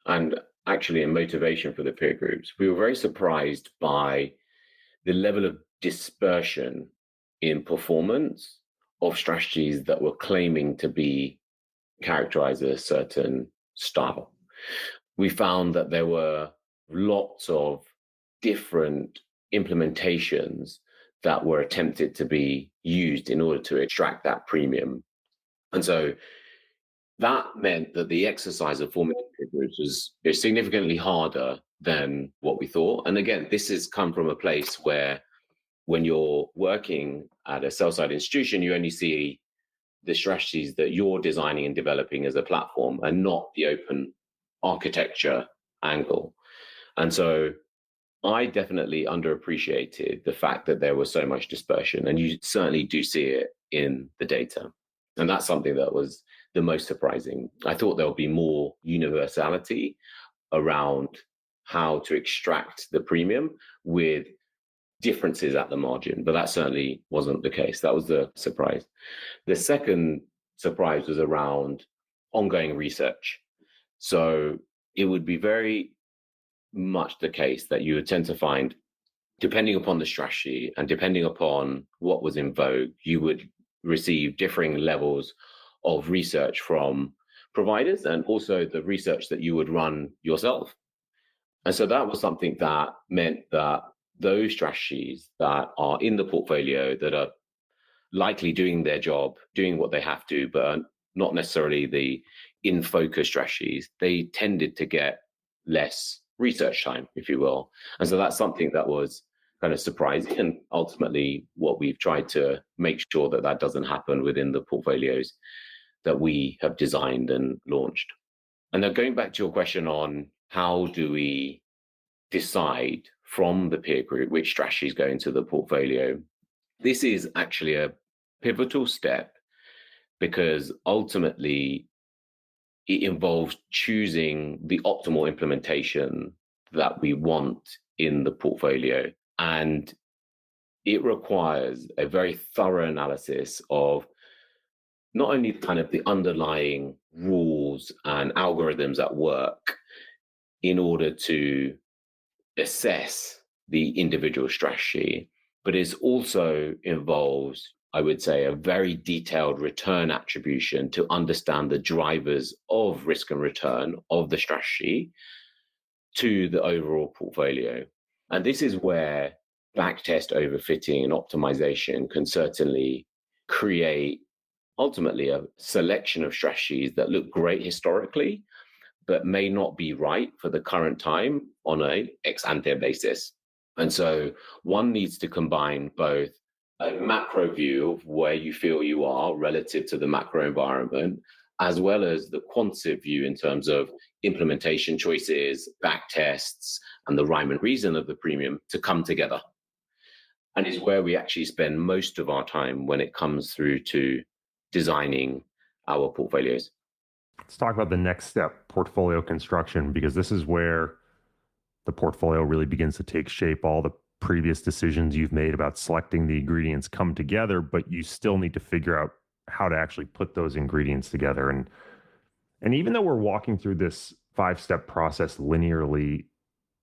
and actually in motivation for the peer groups, we were very surprised by the level of dispersion in performance of strategies that were claiming to be characterized as a certain style. We found that there were lots of different implementations that were attempted to be used in order to extract that premium. And so that meant that the exercise of forming peer groups is significantly harder than what we thought. And again, this has come from a place where when you're working at a sell-side institution, you only see the strategies that you're designing and developing as a platform and not the open architecture angle. And so I definitely underappreciated the fact that there was so much dispersion, and you certainly do see it in the data. And that's something that was the most surprising. I thought there would be more universality around how to extract the premium with differences at the margin, but that certainly wasn't the case. That was the surprise. The second surprise was around ongoing research. So it would be very much the case that you would tend to find, depending upon the strategy and depending upon what was in vogue, you would receive differing levels of research from providers and also the research that you would run yourself. And so that was something that meant that those strategies that are in the portfolio that are likely doing their job, doing what they have to, but are not necessarily the in-focus strategies, they tended to get less research time, if you will. And so that's something that was kind of surprising. And ultimately, what we've tried to make sure that that doesn't happen within the portfolios that we have designed and launched. And then going back to your question on how do we decide from the peer group which strategies go into the portfolio, this is actually a pivotal step because ultimately it involves choosing the optimal implementation that we want in the portfolio. And it requires a very thorough analysis of not only kind of the underlying rules and algorithms at work in order to assess the individual strategy, but it also involves, I would say, a very detailed return attribution to understand the drivers of risk and return of the strategy to the overall portfolio. And this is where backtest overfitting and optimization can certainly create ultimately a selection of strategies that look great historically, but may not be right for the current time on a ex-ante basis. And so one needs to combine both a macro view of where you feel you are relative to the macro environment, as well as the quantitative view in terms of implementation choices, back tests, and the rhyme and reason of the premium to come together. And is where we actually spend most of our time when it comes through to designing our portfolios. Let's talk about the next step, portfolio construction, because this is where the portfolio really begins to take shape. All the previous decisions you've made about selecting the ingredients come together, but you still need to figure out how to actually put those ingredients together. And even though we're walking through this 5-step process linearly,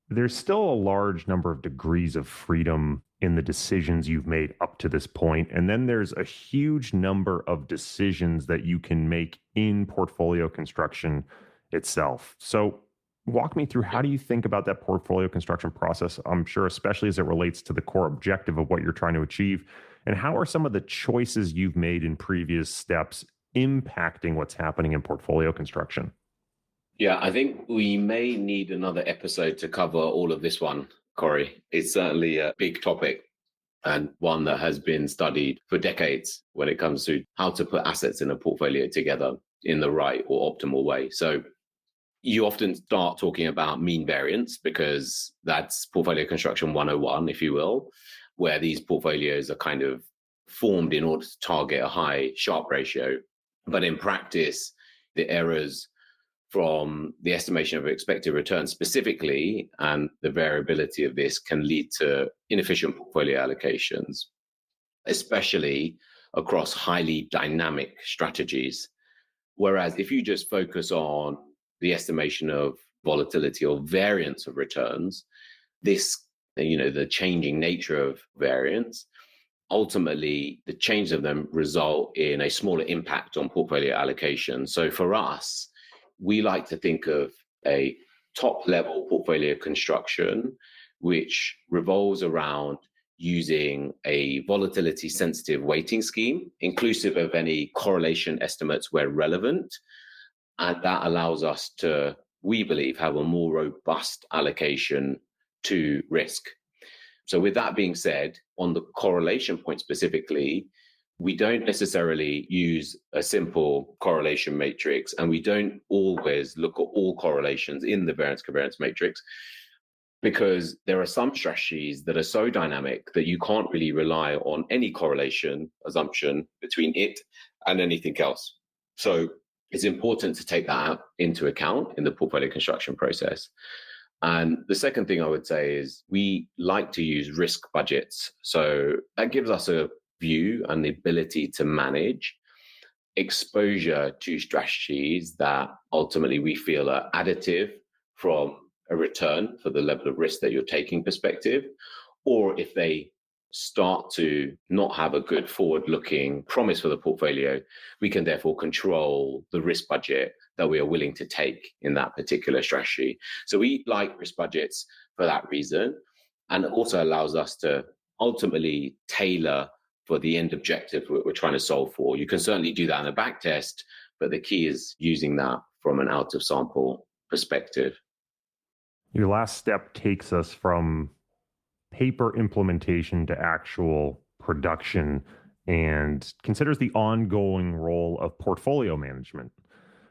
there's still a large number of degrees of freedom in the decisions you've made up to this point. And then there's a huge number of decisions that you can make in portfolio construction itself. So walk me through, how do you think about that portfolio construction process? I'm sure, especially as it relates to the core objective of what you're trying to achieve. And how are some of the choices you've made in previous steps impacting what's happening in portfolio construction? Yeah, I think we may need another episode to cover all of this one, Corey. It's certainly a big topic and one that has been studied for decades when it comes to how to put assets in a portfolio together in the right or optimal way. So you often start talking about mean variance because that's portfolio construction 101, if you will, where these portfolios are kind of formed in order to target a high Sharpe ratio. But in practice, the errors from the estimation of expected return specifically and the variability of this can lead to inefficient portfolio allocations, especially across highly dynamic strategies. Whereas if you just focus on the estimation of volatility or variance of returns, this, the changing nature of variance, ultimately the change of them result in a smaller impact on portfolio allocation. So for us, we like to think of a top level portfolio construction, which revolves around using a volatility sensitive weighting scheme, inclusive of any correlation estimates where relevant. And that allows us to, we believe, have a more robust allocation to risk. So with that being said, on the correlation point specifically, we don't necessarily use a simple correlation matrix, and we don't always look at all correlations in the variance covariance matrix, because there are some strategies that are so dynamic that you can't really rely on any correlation assumption between it and anything else. So it's important to take that into account in the portfolio construction process. And the second thing I would say is we like to use risk budgets. So that gives us a view and the ability to manage exposure to strategies that ultimately we feel are additive from a return for the level of risk that you're taking perspective, or if they start to not have a good forward-looking promise for the portfolio, we can therefore control the risk budget that we are willing to take in that particular strategy. So we like risk budgets for that reason, and it also allows us to ultimately tailor for the end objective we're trying to solve for. You can certainly do that in a back test, but the key is using that from an out of sample perspective. Your last step takes us from paper implementation to actual production and considers the ongoing role of portfolio management,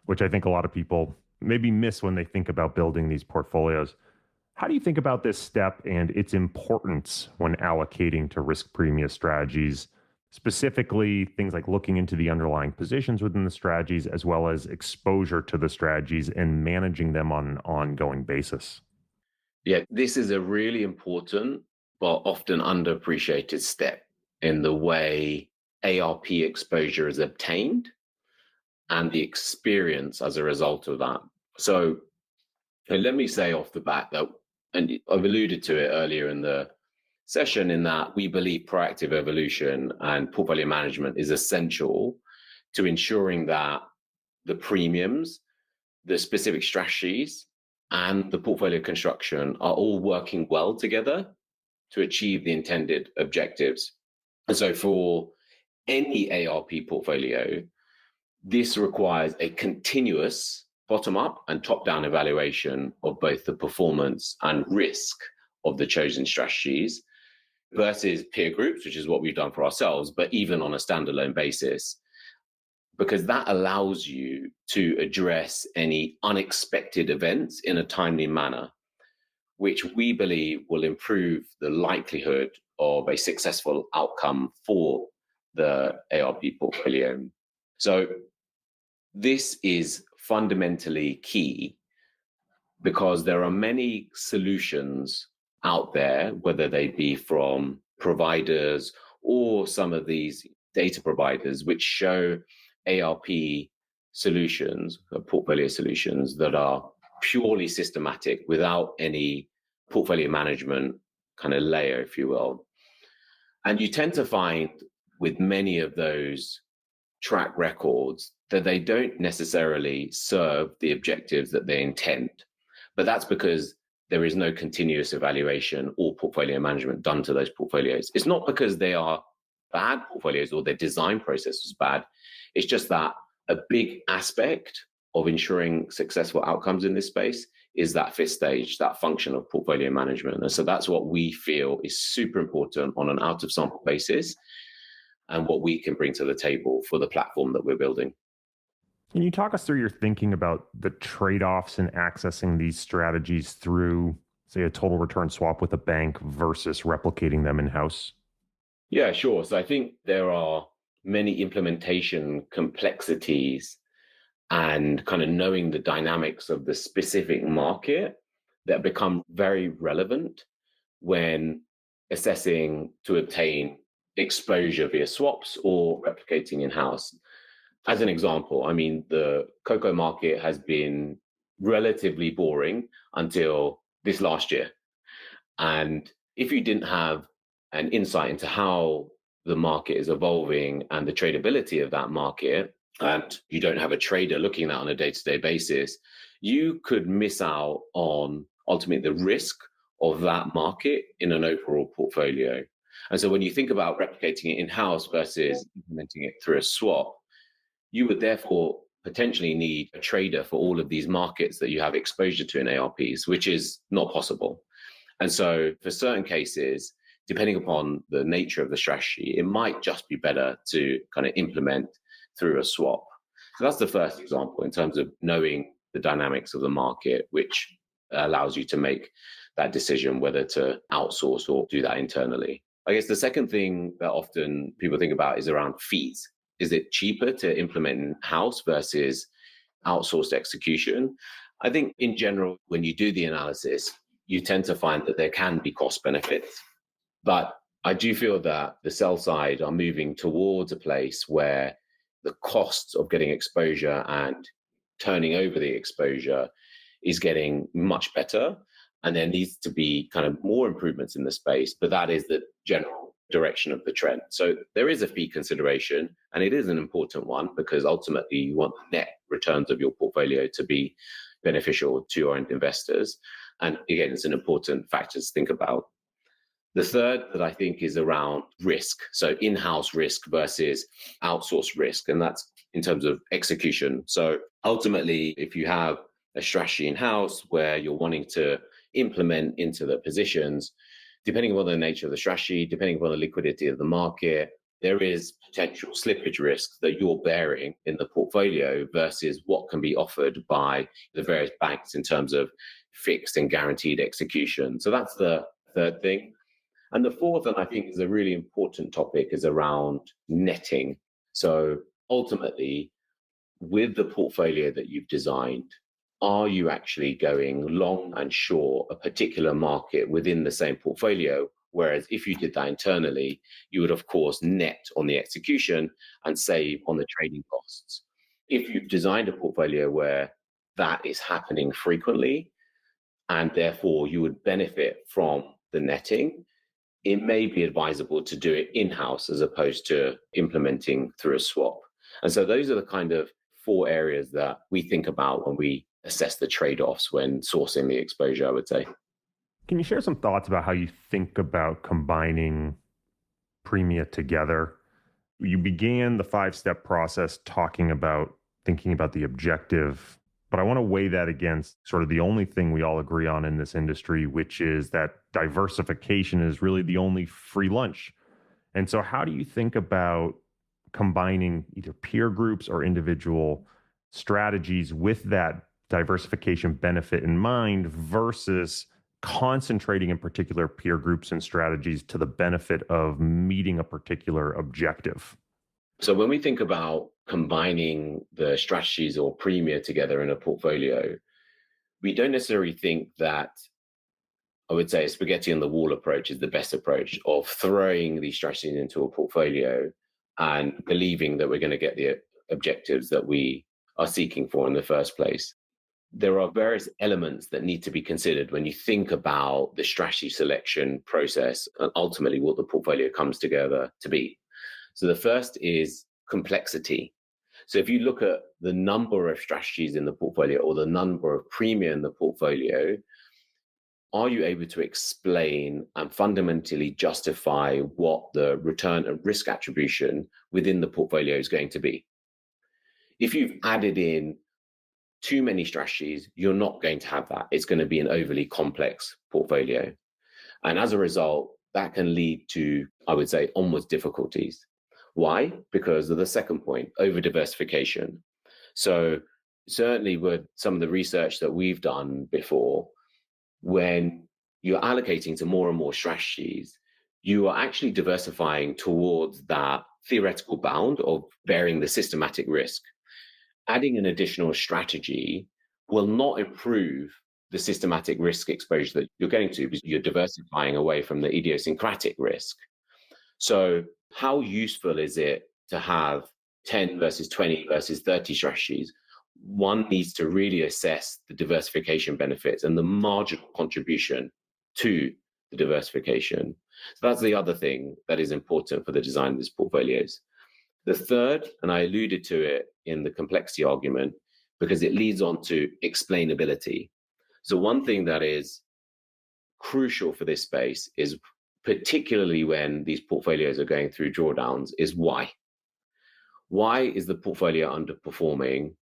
which I think a lot of people maybe miss when they think about building these portfolios. How do you think about this step and its importance when allocating to risk premia strategies, specifically things like looking into the underlying positions within the strategies, as well as exposure to the strategies and managing them on an ongoing basis? Yeah, this is a really important but often underappreciated step in the way ARP exposure is obtained and the experience as a result of that. So let me say off the bat that, and I've alluded to it earlier in the session, in that we believe proactive evolution and portfolio management is essential to ensuring that the premiums, the specific strategies, and the portfolio construction are all working well together to achieve the intended objectives. And so for any ARP portfolio, this requires a continuous bottom-up and top-down evaluation of both the performance and risk of the chosen strategies versus peer groups, which is what we've done for ourselves, but even on a standalone basis, because that allows you to address any unexpected events in a timely manner, which we believe will improve the likelihood of a successful outcome for the ARP portfolio. So this is fundamentally key because there are many solutions out there, whether they be from providers or some of these data providers, which show ARP solutions, portfolio solutions that are purely systematic without any portfolio management kind of layer, if you will. And you tend to find with many of those track records that they don't necessarily serve the objectives that they intend. But that's because there is no continuous evaluation or portfolio management done to those portfolios. It's not because they are bad portfolios or their design process is bad. It's just that a big aspect of ensuring successful outcomes in this space is that fifth stage, that function of portfolio management. And so that's what we feel is super important on an out of sample basis and what we can bring to the table for the platform that we're building. Can you talk us through your thinking about the trade-offs in accessing these strategies through, say, a total return swap with a bank versus replicating them in-house? Yeah, sure. So I think there are many implementation complexities and kind of knowing the dynamics of the specific market that become very relevant when assessing to obtain exposure via swaps or replicating in-house. As an example, I mean, the cocoa market has been relatively boring until this last year. And if you didn't have an insight into how the market is evolving and the tradability of that market, and you don't have a trader looking at that on a day-to-day basis, you could miss out on ultimately the risk of that market in an overall portfolio. And so when you think about replicating it in-house versus implementing it through a swap, you would therefore potentially need a trader for all of these markets that you have exposure to in ARPs, which is not possible. And so for certain cases, depending upon the nature of the strategy, it might just be better to kind of implement through a swap. So that's the first example in terms of knowing the dynamics of the market, which allows you to make that decision whether to outsource or do that internally. I guess the second thing that often people think about is around fees. Is it cheaper to implement in-house versus outsourced execution? I think in general, when you do the analysis, you tend to find that there can be cost benefits. But I do feel that the sell side are moving towards a place where the costs of getting exposure and turning over the exposure is getting much better. And there needs to be kind of more improvements in the space, but that is the general direction of the trend. So there is a fee consideration, and it is an important one because ultimately you want the net returns of your portfolio to be beneficial to your end investors. And again, it's an important factor to think about. The third that I think is around risk. So in-house risk versus outsourced risk. And that's in terms of execution. So ultimately, if you have a strategy in-house where you're wanting to implement into the positions, depending upon the nature of the strategy, depending upon the liquidity of the market, there is potential slippage risk that you're bearing in the portfolio versus what can be offered by the various banks in terms of fixed and guaranteed execution. So that's the third thing. And the fourth, and I think is a really important topic, is around netting. So ultimately, with the portfolio that you've designed, are you actually going long and short a particular market within the same portfolio? Whereas if you did that internally, you would, of course, net on the execution and save on the trading costs. If you've designed a portfolio where that is happening frequently, and therefore you would benefit from the netting, it may be advisable to do it in-house as opposed to implementing through a swap. And so those are the kind of four areas that we think about when we assess the trade-offs when sourcing the exposure, I would say. Can you share some thoughts about how you think about combining Premia together? You began the 5-step process thinking about the objective, but I want to weigh that against sort of the only thing we all agree on in this industry, which is that diversification is really the only free lunch. And so how do you think about combining either peer groups or individual strategies with that diversification benefit in mind versus concentrating in particular peer groups and strategies to the benefit of meeting a particular objective? So when we think about combining the strategies or Premia together in a portfolio, we don't necessarily think that, I would say, a spaghetti on the wall approach is the best approach of throwing these strategies into a portfolio and believing that we're going to get the objectives that we are seeking for in the first place. there are various elements that need to be considered when you think about the strategy selection process and ultimately what the portfolio comes together to be. So the first is complexity. So if you look at the number of strategies in the portfolio or the number of premia in the portfolio, are you able to explain and fundamentally justify what the return and risk attribution within the portfolio is going to be? If you've added in too many strategies, you're not going to have that. It's going to be an overly complex portfolio. And as a result, that can lead to, I would say, onwards difficulties. Why? Because of the second point, over diversification. So certainly with some of the research that we've done before, when you're allocating to more and more strategies, you are actually diversifying towards that theoretical bound of bearing the systematic risk. Adding an additional strategy will not improve the systematic risk exposure that you're getting to because you're diversifying away from the idiosyncratic risk. So how useful is it to have 10 versus 20 versus 30 strategies? One needs to really assess the diversification benefits and the marginal contribution to the diversification. So that's the other thing that is important for the design of these portfolios. The third, and I alluded to it in the complexity argument, because it leads on to explainability. So one thing that is crucial for this space is, particularly when these portfolios are going through drawdowns, is why. Why is the portfolio underperforming?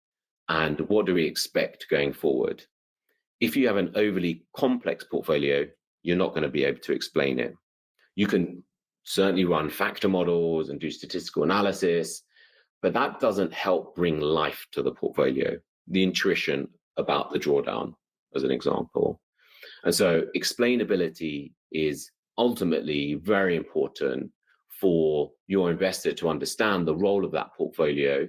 And what do we expect going forward? If you have an overly complex portfolio, you're not going to be able to explain it. You can certainly run factor models and do statistical analysis, but that doesn't help bring life to the portfolio. The intuition about the drawdown, as an example. And so explainability is ultimately very important for your investor to understand the role of that portfolio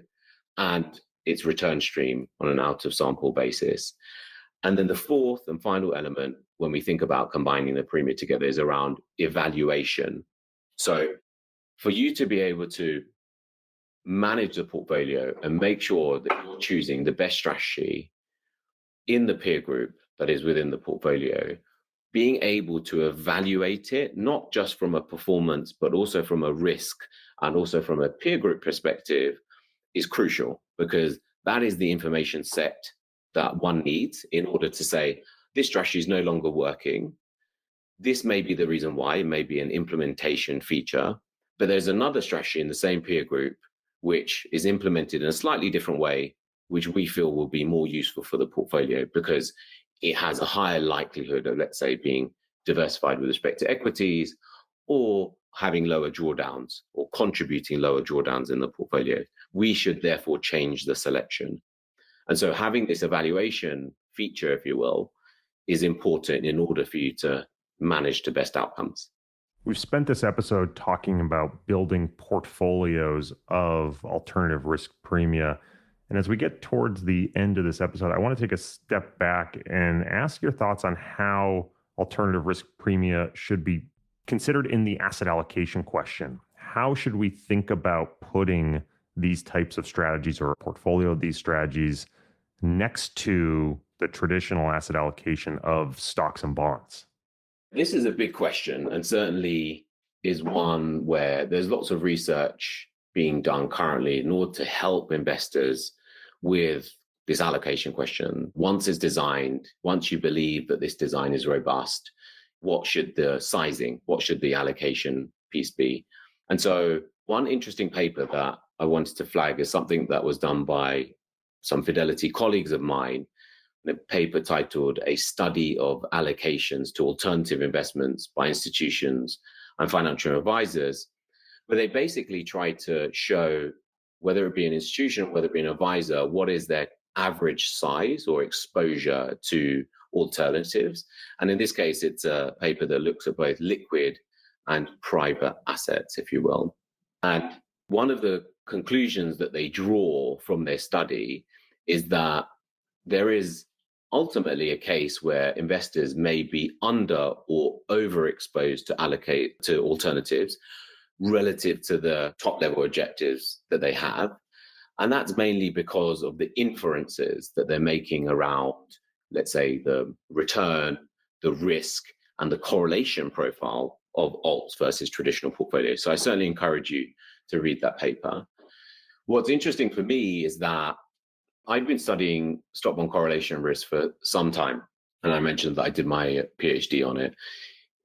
and its return stream on an out of sample basis. And then the fourth and final element, when we think about combining the premia together, is around evaluation. So for you to be able to manage the portfolio and make sure that you're choosing the best strategy in the peer group that is within the portfolio, being able to evaluate it, not just from a performance, but also from a risk and also from a peer group perspective, is crucial, because that is the information set that one needs in order to say, this strategy is no longer working. This may be the reason why, it may be an implementation feature, but there's another strategy in the same peer group which is implemented in a slightly different way, which we feel will be more useful for the portfolio because it has a higher likelihood of, let's say, being diversified with respect to equities or having lower drawdowns or contributing lower drawdowns in the portfolio. We should therefore change the selection. And so having this evaluation feature, if you will, is important in order for you to manage the best outcomes. We've spent this episode talking about building portfolios of alternative risk premia. And as we get towards the end of this episode, I want to take a step back and ask your thoughts on how alternative risk premia should be considered in the asset allocation question. How should we think about putting these types of strategies or a portfolio of these strategies next to the traditional asset allocation of stocks and bonds? This is a big question, and certainly is one where there's lots of research being done currently in order to help investors with this allocation question. Once it's designed, once you believe that this design is robust, what should the sizing, what should the allocation piece be? And so one interesting paper that I wanted to flag is something that was done by some Fidelity colleagues of mine, a paper titled A Study of Allocations to Alternative Investments by Institutions and Financial Advisors, where they basically tried to show, whether it be an institution, whether it be an advisor, what is their average size or exposure to alternatives. And in this case, it's a paper that looks at both liquid and private assets, if you will. And one of the conclusions that they draw from their study is that there is ultimately a case where investors may be under or overexposed to allocate to alternatives relative to the top level objectives that they have. And that's mainly because of the inferences that they're making around, let's say, the return, the risk, and the correlation profile of alts versus traditional portfolios. So I certainly encourage you to read that paper. What's interesting for me is that I've been studying stock bond correlation risk for some time. And I mentioned that I did my PhD on it.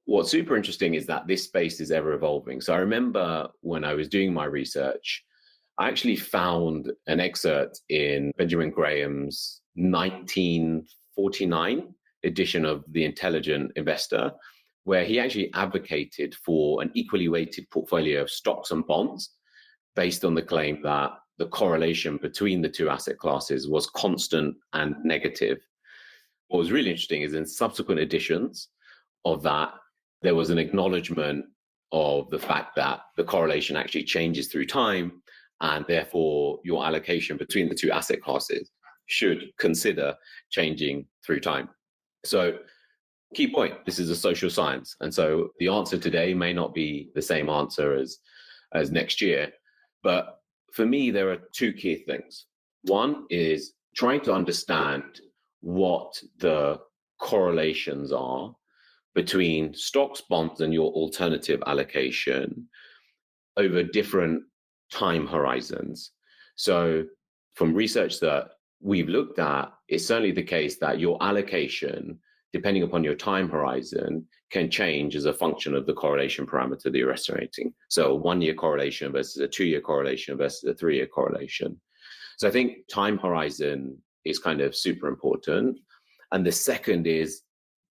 What's super interesting is that this space is ever evolving. So I remember when I was doing my research, I actually found an excerpt in Benjamin Graham's 1949 edition of The Intelligent Investor, where he actually advocated for an equally weighted portfolio of stocks and bonds based on the claim that the correlation between the two asset classes was constant and negative. What was really interesting is in subsequent editions of that, there was an acknowledgement of the fact that the correlation actually changes through time, and therefore your allocation between the two asset classes should consider changing through time. So, key point, this is a social science. And so the answer today may not be the same answer as next year. But for me, there are two key things. One is trying to understand what the correlations are between stocks, bonds, and your alternative allocation over different time horizons. So from research that we've looked at, it's certainly the case that your allocation, depending upon your time horizon, can change as a function of the correlation parameter that you're estimating. So a 1-year correlation versus a 2-year correlation versus a 3-year correlation. So I think time horizon is kind of super important. And the second is,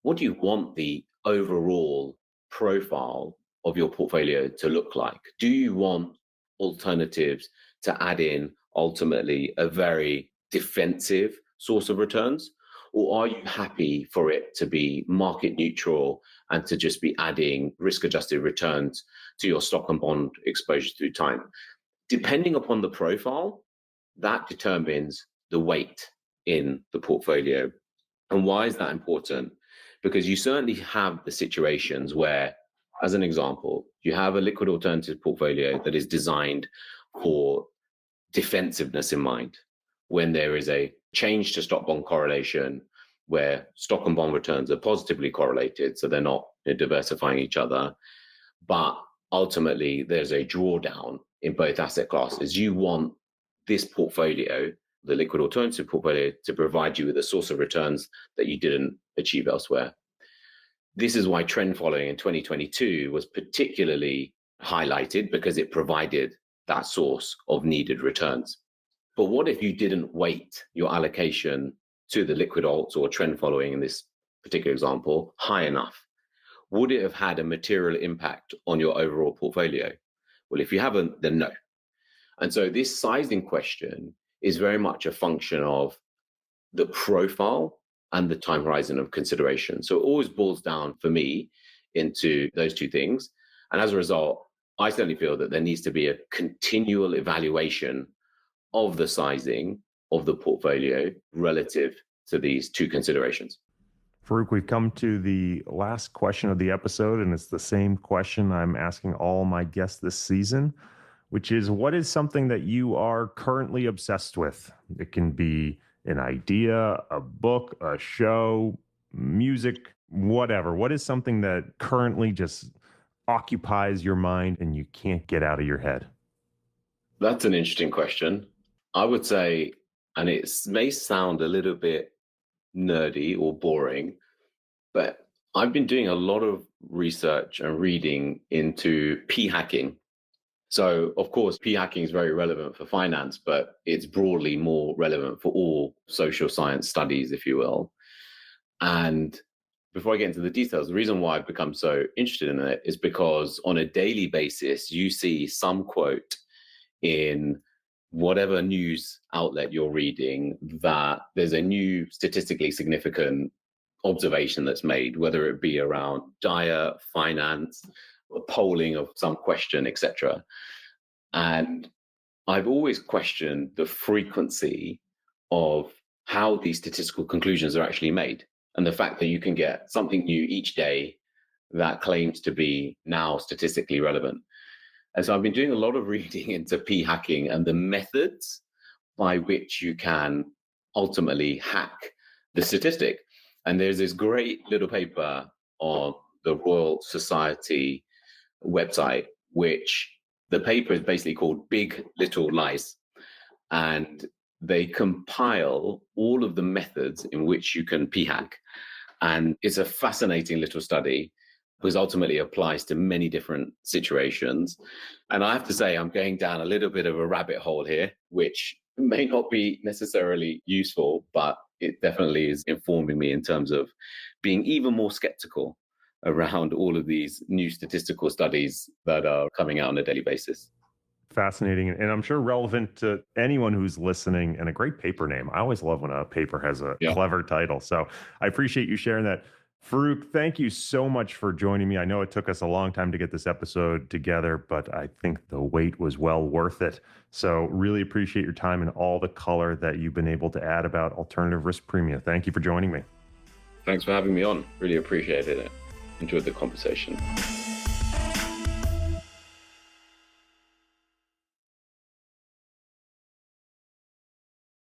what do you want the overall profile of your portfolio to look like? Do you want alternatives to add in ultimately a very defensive source of returns? Or are you happy for it to be market neutral and to just be adding risk-adjusted returns to your stock and bond exposure through time? Depending upon the profile, that determines the weight in the portfolio. And why is that important? Because you certainly have the situations where, as an example, you have a liquid alternative portfolio that is designed for defensiveness in mind. When there is a change to stock bond correlation where stock and bond returns are positively correlated, so they're not diversifying each other, but ultimately there's a drawdown in both asset classes. You want this portfolio, the liquid alternative portfolio, to provide you with a source of returns that you didn't achieve elsewhere. This is why trend following in 2022 was particularly highlighted, because it provided that source of needed returns. But what if you didn't weight your allocation to the liquid alts or trend following in this particular example high enough? Would it have had a material impact on your overall portfolio? Well, if you haven't, then no. And so this sizing question is very much a function of the profile and the time horizon of consideration. So it always boils down for me into those two things. And as a result, I certainly feel that there needs to be a continual evaluation of the sizing of the portfolio relative to these two considerations. Farouk, we've come to the last question of the episode, and it's the same question I'm asking all my guests this season, which is, what is something that you are currently obsessed with? It can be an idea, a book, a show, music, whatever. What is something that currently just occupies your mind and you can't get out of your head? That's an interesting question. I would say, and it may sound a little bit nerdy or boring, but I've been doing a lot of research and reading into p-hacking. So, of course, p-hacking is very relevant for finance, but it's broadly more relevant for all social science studies, if you will. And before I get into the details, the reason why I've become so interested in it is because on a daily basis, you see some quote in whatever news outlet you're reading that there's a new statistically significant observation that's made, whether it be around diet, finance, polling of some question, etc. And I've always questioned the frequency of how these statistical conclusions are actually made, and the fact that you can get something new each day that claims to be now statistically relevant. And so I've been doing a lot of reading into p-hacking and the methods by which you can ultimately hack the statistic. And there's this great little paper on the Royal Society website, which the paper is basically called Big Little Lies. And they compile all of the methods in which you can p-hack. And it's a fascinating little study because ultimately applies to many different situations. And I have to say, I'm going down a little bit of a rabbit hole here, which may not be necessarily useful, but it definitely is informing me in terms of being even more skeptical around all of these new statistical studies that are coming out on a daily basis. Fascinating. And I'm sure relevant to anyone who's listening, and a great paper name. I always love when a paper has a clever title. So I appreciate you sharing that. Farouk, thank you so much for joining me. I know it took us a long time to get this episode together, but I think the wait was well worth it. So really appreciate your time and all the color that you've been able to add about alternative risk premia. Thank you for joining me. Thanks for having me on. Really appreciated it. Enjoyed the conversation.